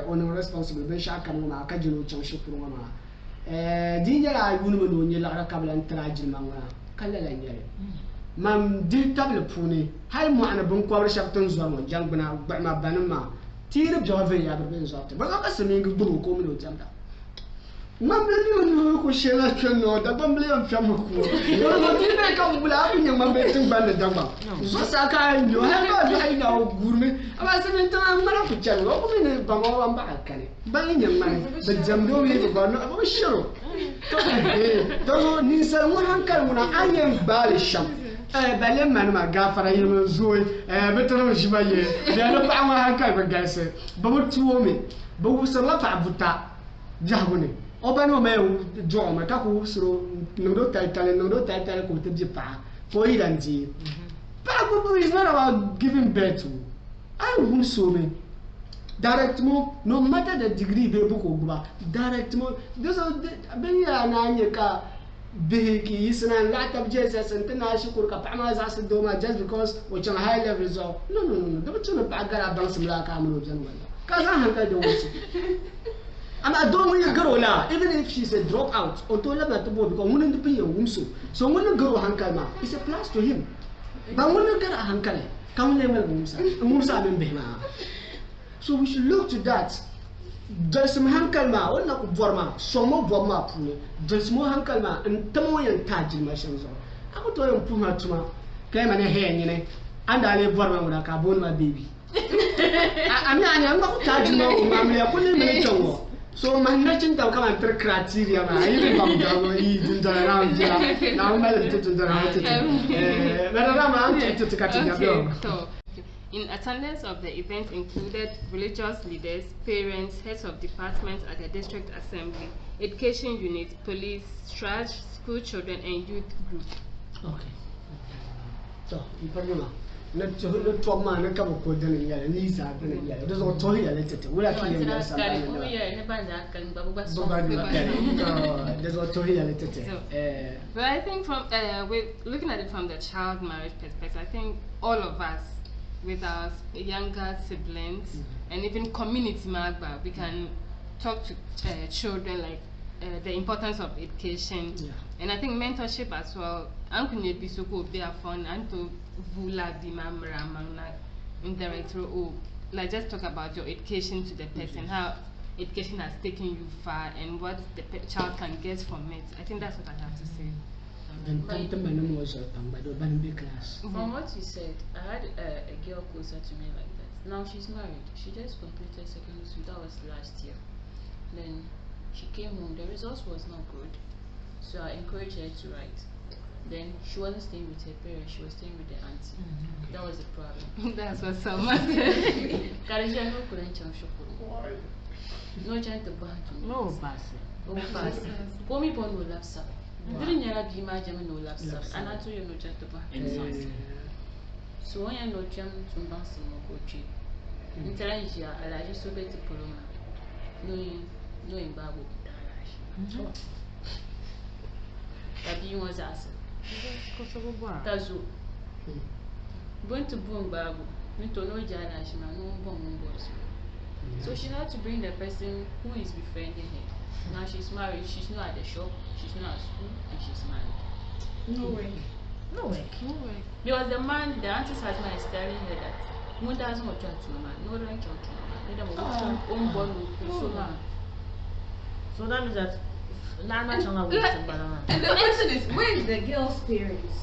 on responsible be shaka ngoma ka jino chan shukuru ngoma dinyara yunu no nyela ra kablan trajil mangwa kala la nyere mam dil table puni hay mo ana bun ko shaftan zuwa mo jangbana ba ma banuma tire jove ya be zofte ba ka semi gudu ko mi no jamda mambe ni ko shela chono da bamble am fam ko yo no tire ka bula bu nyam mambe tin bande damba so saka yo ha ba bi ai na gurme aba semi tan mara ko chan ko mi ne ba mo am ba kale ba nyam man be jamdo wi ko no ba shiro to ni sa mo hankal mo na anyen bal sham bale man ma gafara yema zoy betoro jibaye da no ba ma hanka ba gaise ba mutuwo me ba wusala fa buta jahune obano me jo me ka ku usro no titale ko te pa ko iranji pa go is not about giving birth to I who so me directement no matter the degree be ko gba directement those ben ya na anye ka bihiki isna lot of Jesus and tana shukur ka pama za su doma just because wacin high levels of no da mutum ba gara ban su mla ka mu jan wala ka za hankal da wasu I don't want to girl now, even if she's a dropout or to level to board because one to be a wumso. So when the girl hankal ma, it's a plus to him. But when the girl hankal, come level Musa Bema. So we should look to that. There's some hankal ma, or not Vorma, so more Vorma pune. There's more hankal ma, and Tomo and Taji machines. I would tell him Puma Tuma, came and a hair, and I live Vorma when I carbon my baby. I'm not Taji no, Mamma, I couldn't make it. So my nothing to come and criteria. I even come down eating around here. Now I'm to the So, in attendance of the event included religious leaders, parents, heads of departments at the district assembly, education unit, police, church, school children, and youth group. Okay. So, you not talk man, not come up with them. Lisa, there's all toy a little. We're actually in there's all toy a little. But I think from with looking at it from the child marriage perspective, I think all of us with our younger siblings and even community magba, we can talk to children like the importance of education, and I think mentorship as well. Uncle be so good, they are fun, and to vula di mamra mangna indirect or like just talk about your education to the person, how education has taken you far, and what the child can get from it. I think that's what I have to say. From what you said, I had a girl closer to me like that. Now she's married. She just completed secondary school. That was last year. Then she came home. The results was not good, so I encouraged her to write. Then she wasn't staying with her parents. She was staying with the auntie. That was the problem. That's what Salma said. Karija no couldn't change. No chance to ban to me. No pass. No pass. Go me pon no lapsa. Didn't you have my German no lapsa? And I told you no chance to ban. So when you know jam to ban some more coaching. Intelligent, I just so better Poloma. No in Babu. That you was asking. Tazu. Going to boom Babu. To know Janashima, no bomb boss. So she had to bring the person who is befriending her. Now she's married, she's not at the shop, she's not at school, and she's married. No way. No way. No way. Because the man, the auntie's husband is telling her that no doesn't want to mama, no right to mama. So that means that and the question is, where is the girl's parents?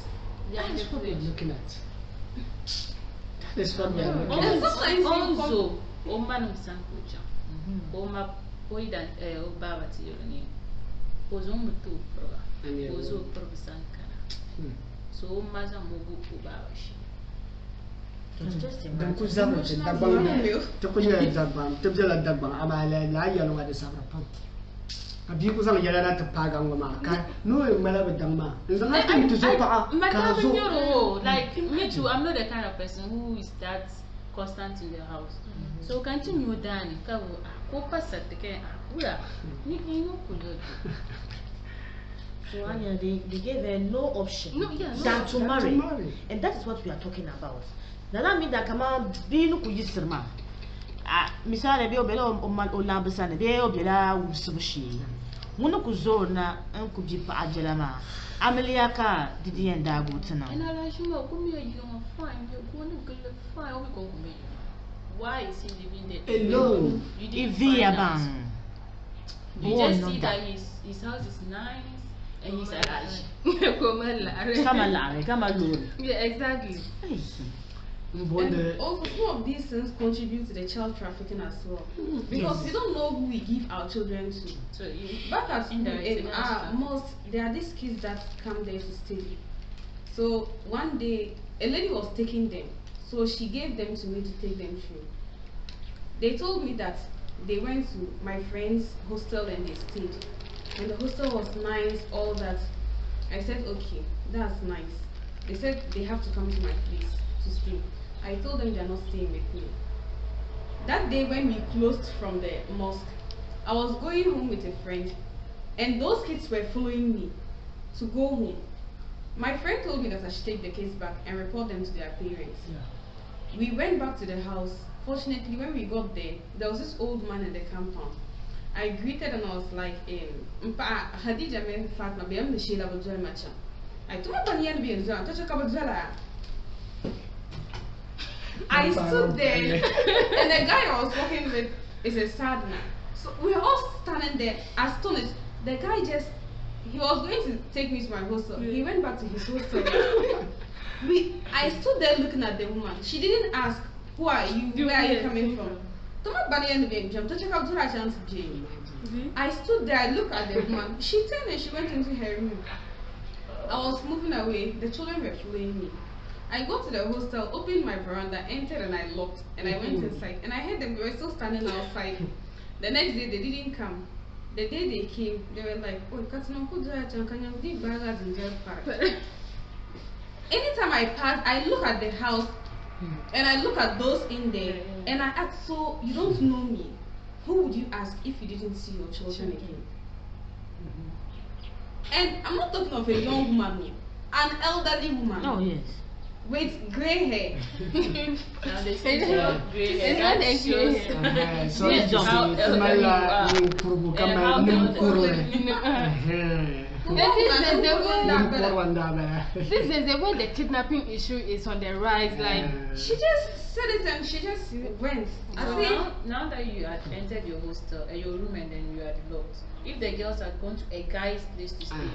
Yeah, That's what we're looking at. That is what we are looking And at. sometimes also, Oman Sankucha, Oma Poidan, Obaba Tioni, Ozum to Proa, Ozo Prosankana. So Maza Mogu Ubashi. just Dan ku imagine. zama ta daban ta kunya daban ta jala daban amala la yalo wa da sabra pam abi ku zama yala ta paga ngoma ka no mala badan ma zan ha ta zo pa ka zo like me too, I'm not the kind of person who is that constant in the house. So continue down ka ko passa take ura ni no kudo. So Anya, they gave her no option than to marry. And that is what we are talking about. Now that means that come on, be no kujisirma. Misale be obela o lambisa ne be obela usumushi. Munu kuzona an kujipa ajelama. Amelia ka didi enda gutana. And I should know come here you are fine, you're going to get fine, we go come. Why is he living there alone? You didn't Via find out. bang. You just see that his house is nice and he's alive. Come alone. Yeah, exactly. And also, some of these things contribute to the child trafficking as well, because we don't know who we give our children to. So you Back at school, there are these kids that come there to stay. So one day, a lady was taking them, so she gave them to me to take them through. They told me that they went to my friend's hostel and they stayed, and the hostel was nice, all that. I said, okay, that's nice. They said they have to come to my place to stay. I told them they are not staying with me. That day when we closed from the mosque, I was going home with a friend, and those kids were following me. to go home. My friend told me that I should take the kids back and report them to their parents. We went back to the house. Fortunately, when we got there was this old man in the compound. I greeted and I was like, Hadija men Fatma, be am the Sheila Bajal Macha. I told my Banyan be in Zan, touch a Kabajala. I stood there, and the guy I was walking with is a sad man. So we were all standing there, astonished. The guy he was going to take me to my hostel. He went back to his hostel. I stood there looking at the woman. She didn't ask, who are you? Where are you coming from? I stood there, I looked at the woman. She turned and she went into her room. I was moving away. The children were following me. I got to the hostel, opened my veranda, entered and I locked. And I went inside. And I heard them, they were still standing outside. The next day, they didn't come. The day they came, they were like, oh, anytime I pass, I look at the house and I look at those in there and I ask, so you don't know me? Who would you ask if you didn't see your children again? And I'm not talking of a young woman, an elderly woman. Oh, yes. With grey hair. Now they say grey hair. That shows So it's just how this is the way the kidnapping issue is on the rise. Like she just said it and she just went. So now that you had entered your hostel, your room, and then you had locked, if the girls had gone to a guy's place to stay,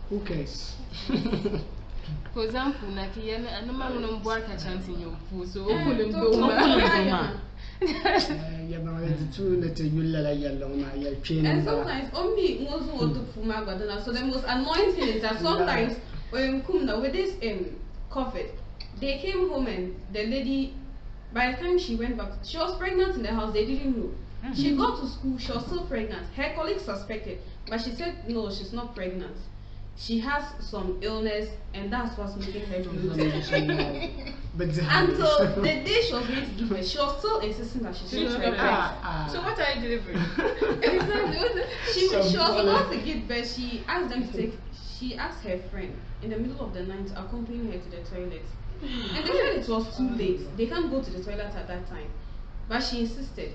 who cares? For example, Nakiana and no man will work a chance in your food, so and sometimes only most want to Fumagadana. So the most annoying thing is that sometimes when Kumna with this COVID, they came home and the lady, by the time she went back, she was pregnant in the house, they didn't know. She got to school, she was still pregnant. Her colleagues suspected, but she said no, she's not pregnant. She has some illness and that's what's making her lose. Until the day she was going to give birth, she was still insisting that she's not pregnant. So what are you delivering? She was about to give birth. She asked them to she asked her friend in the middle of the night to accompany her to the toilet. And they said it was too late. They can't go to the toilet at that time. But she insisted.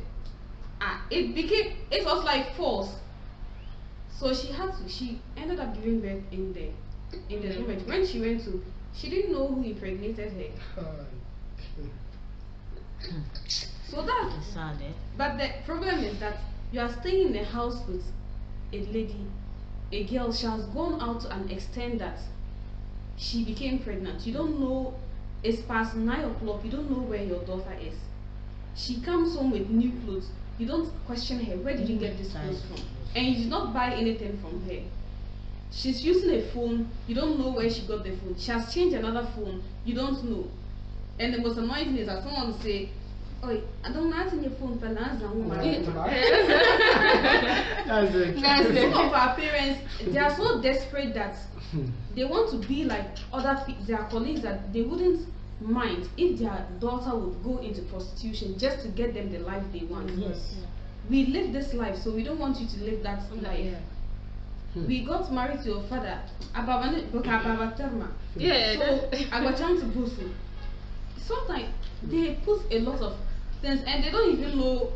It was like force. So she ended up giving birth in the moment. When she went to, she didn't know who impregnated her. So that's sad, eh? But the problem is that you are staying in a house with a lady, a girl. She has gone out to an extent that she became pregnant. You don't know, it's past 9 o'clock, you don't know where your daughter is. She comes home with new clothes. You don't question her, where did you get this clothes from? And you did not buy anything from her. She's using a phone, you don't know where she got the phone. She has changed another phone, you don't know. And the most annoying thing is that someone will say, oh, I don't know your phone, but some of our parents, they are so desperate that they want to be like their colleagues, that they wouldn't mind if their daughter would go into prostitution just to get them the life they want. Yes. We live this life, so we don't want you to live that life. We got married to your father. Sometimes they put a lot of things and they don't even know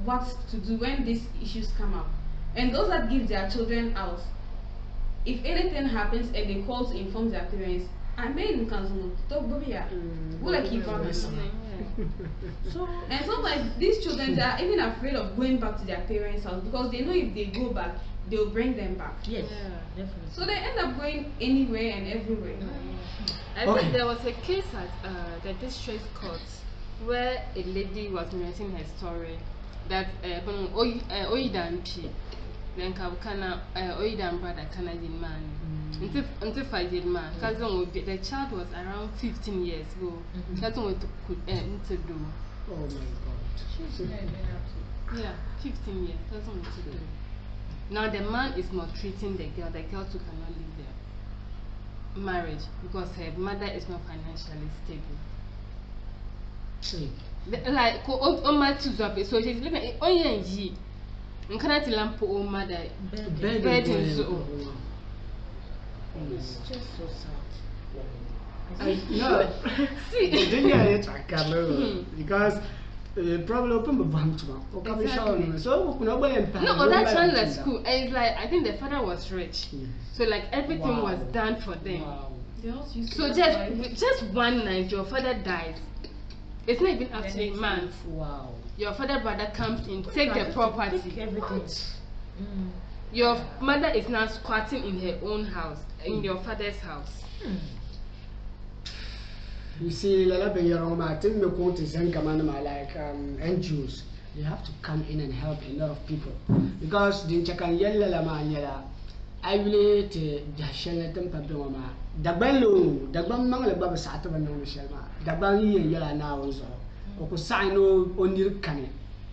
what to do when these issues come up. And those that give their children out, if anything happens and they call to inform their parents, so, and sometimes these children, they are even afraid of going back to their parents' house because they know if they go back, they'll bring them back. Yes, definitely. So they end up going anywhere and everywhere. I think there was a case at the district court where a lady was narrating her story that then Oidan brother Canadian man. Until 5 years man. The child was around 15 years old. That's what to do. Oh my God. Yeah, 15 years. That's what to do. Now the man is not treating the girl. The girl too cannot leave the marriage because her mother is not financially stable. Like so she's living nkana ti lampo o mother Bed bed so. It's just so sad. No, see, because probably open the bomb to so no, but that child at school, and it's like I think the father was rich, so like everything was done for them. So just one night your father dies. It's not even after a month. Wow. Your father brother comes in, take the property. Take everything. Your mother is now squatting in her own house, in your father's house. You see, like NGOs, they have to come in and help a lot of people because the chakan yella lama yella. I will Dashel Tempaboma. Dagban Mangle Baba Satavan Shelma. Dabani yella now also. Okusino onir cane.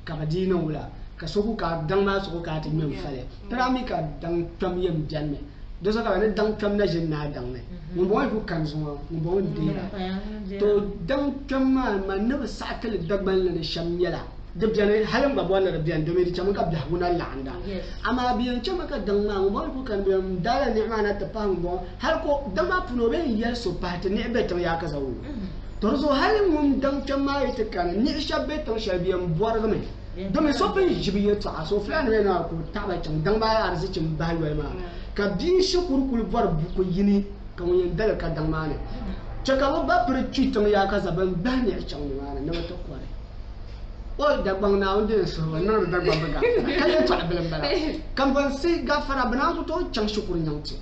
Cabadino Wula. Kasuka Damas Okat in Fale. Peramika Dang Tramium Janme. Those are the Dang Tramnation Nadang. One who comes on, one day. To Dang Traman, my never settle Dagban and Shamyella. The Bian Halam Babana of Bian Dominic Chamaka Bahuna Landa. Ama Bian Chamaka Dangman, one who can be Dala Niman at the Pango, Halko Dama Punobe, yes, so part and better Yakazo. Tozo Halim Dang Chamai Tekan, Nisha Beton shall be on board of me. Don't so be a so flan ran out with Tabacham, Damba Arzichim Balwema. Kabin Shukuru Buku Yini, Kawan Delaka Damane. Chakaba Pretty to Yakazaban Banya Changman, never took one. All the bang now this, so another Dagbaga. Can you talk about come and see Gafara Banano to Changshukurinanti.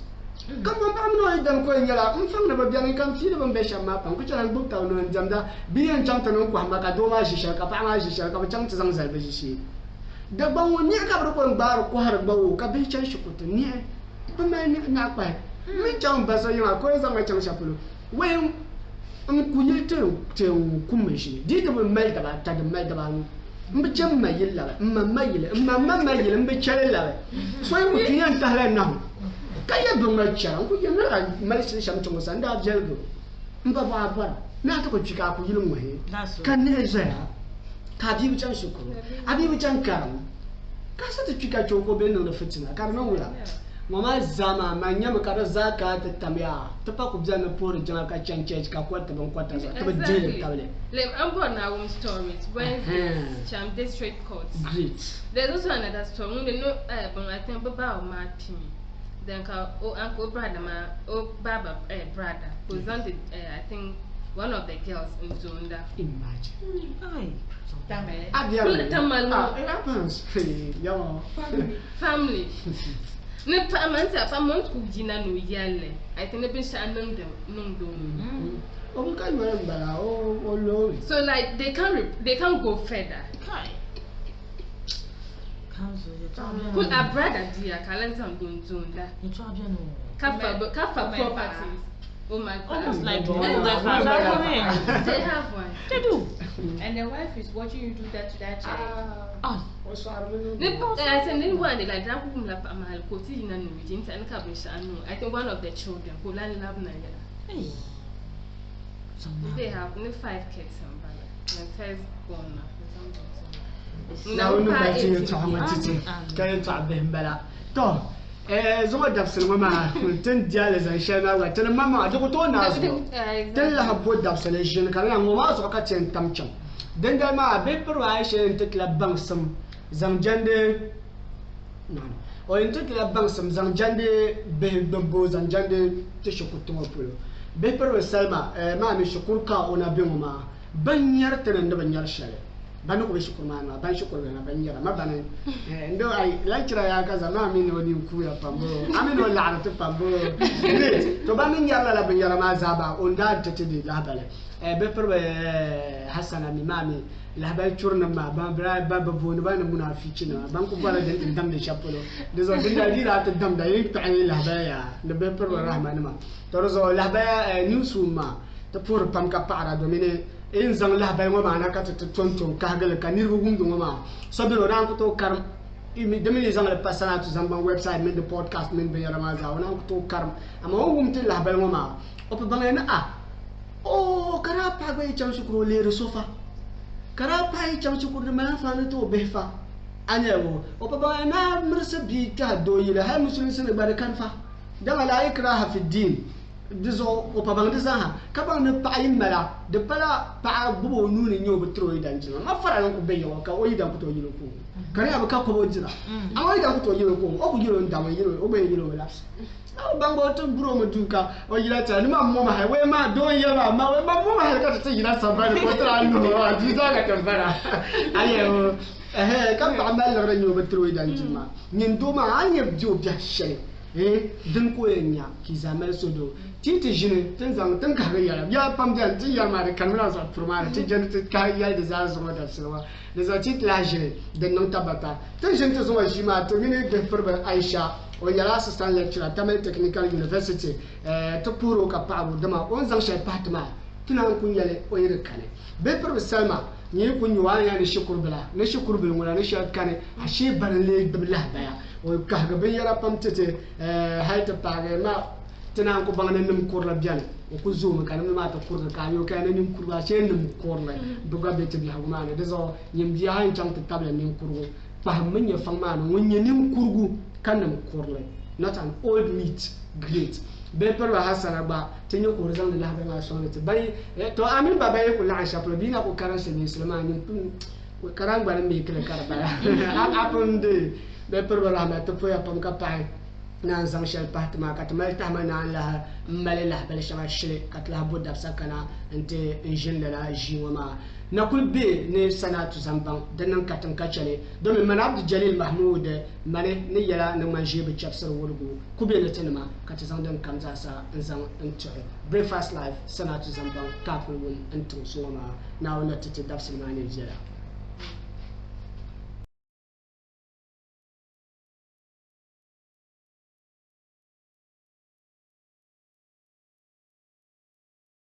Come on, I'm not going to from the Babian can see the Besha map and which I booked down and Jamda, being jumped on Makadoma, Shishaka, Shishaka, Changsang Salvation. The bone near Cabro Bar, Quahabo, Cabichan Shukut, near the man not quite. Me jump Bassa, you are quite my Changshapu. Well, to Kumishi, did the melt about the Meldaban, Mbachama Yilla, Mamma Yilla, and Bicharella. So we can't tell her now. Kaya do my child, who you know, Melissa Shamtos and that Jelgo. Mbaba, not a Chicago, you know, can you say? Kadi Chanshuko, Adi Chankaram. Casa the Chicago Ben on the Fitzina, Carnola. Mama Zama, my Yamakara Zaka, the Tamia, the Pakubzana Pori Janaka Chanchech, Kakwata, Bonquata, exactly. I'm born now stories when Cham District Court. Great. There's also another story. They know, I think about my team. Then Uncle brother, Baba brother, who's on the, I think, one of the girls in Gomda. Imagine. Family. Ne pamanta pamont ku jina no yalle I think be shannon them nung so like they can't go further. Could a brother dear Kalanzam don't that Kafa properties. Oh my God. Almost like they have one. They do. And the wife is watching you do that to that child. I said, one like that. I think one of the children who learn love Naya. They have 5 kids. And first born. Now, no, can you talk them better? Zoma Dabson, Mamma, 10 dollars and share my tell Mamma, I don't know. Tell her put Dabsonation, Kalam was or catch and Tamchum. Then there my paper I shall take la bangsum, Zamjande. No, or in take la bangsum, Zamjande, Bambos and Jande Tishokutumo. Paper with Salma, Mammy Shukurka on a bimoma, Banyarton and the Banyar shell. Banu Shukurmana, Banshukurana, Banyara, Mabana. And though I like Rayakas, I mean, when you cool up Pambo, I mean, no lot of Pambo. To Bamin Yala Yaramazaba, on that to the Label. Beper Hassan and Mimami, Label Churnama, Bambra, Bababun, Banamuna Fichina, Banco Bala and Dam de Chapolo. There's a idea at the Dam, the Labaya, the Beper Ramanama. There was a Labaya newsroom, the poor Pamka Para Domine. In Zang Labay Mamma, Tonton, Kagal, Kaniru Wunduma. So the Ranko Karam, the Milizan Sanatuzambang website, made the podcast, made by Ramaza, Ranko Karam. I'm all woman to Labay Mamma. Opabana. Oh, Karapa Chamsukuru, Lady Sofa. Karapa Chamsukur, the man found to Befa. anyewo o papa na mrse bi ta do yile ha musulmi sene bare kan fa dama la ikraha fi din dizo o papa ndiza ha ka ba ne pa yimala de pala pa bubo nuni nyo betro idan jina ma fara ko be yo ka o idan ko to yilo ko kare abaka ko bo jina ama idan ko to yilo ko o ku yilo ndama yilo o be yilo laps bango to buro mu duka o yila ta ni ma mo ma we ma do yela ma we ma mo ma ka ta yila sabra ko tra no wa ji za ka tambara ayo ka ba ma la ranyo betro idan jima nyin do ma anye jo bia shele din ko yenya ki zamal sodo titi jine tin zang tin ka ga yala ya pam jan tin ya ma da kamera sa furma tin jan tin ka ya da za zo da sirwa da za tit la jine da non tabata tin jin ta zo shi ma to ne da furba Ayisha o yala assistant lecturer Tamil Technical University to puro ka pa bu dama on zang shay patma tunan kun yale o yire kane be furba Salma ni kun yuwa ya ni shukur bila ne shukur bil ngula ne shay kane ashe barle billah baya o ka ga be yara pam tete hayta paage ma tana ko bangane nim kurla bian o ko zoom kan ma ta kurla ka yo kan nim kurwa she nim kurla do ga be te bi haguma ne dezo nyim biya han cham ta tabla nim kurgo pa min ya fang ma no wonya nim kurgu kan nim kurla not an old meat great be perwa hasana ba tinyo ko rezan la ba so ne te bari to amin baba ye ko la Ayisha pro bina ko karan se musulman nim ko karan ba ne me kala karbala apun de be perwa rahmat to po ya pam ka pa nan zang shel patma katmal tamana la malila bal shama shile katla bodda sakana ente injin la jiwama nakul be ne sanatu zambang danan katan kachale domin man abdu jalil mahmud mane ne yala ne manje be chapsar wurgu kube ne tanama kata zang dan kamza sa zang ento breakfast live sanatu zambang kafin won ento so ma na wala tete dafsil mane jela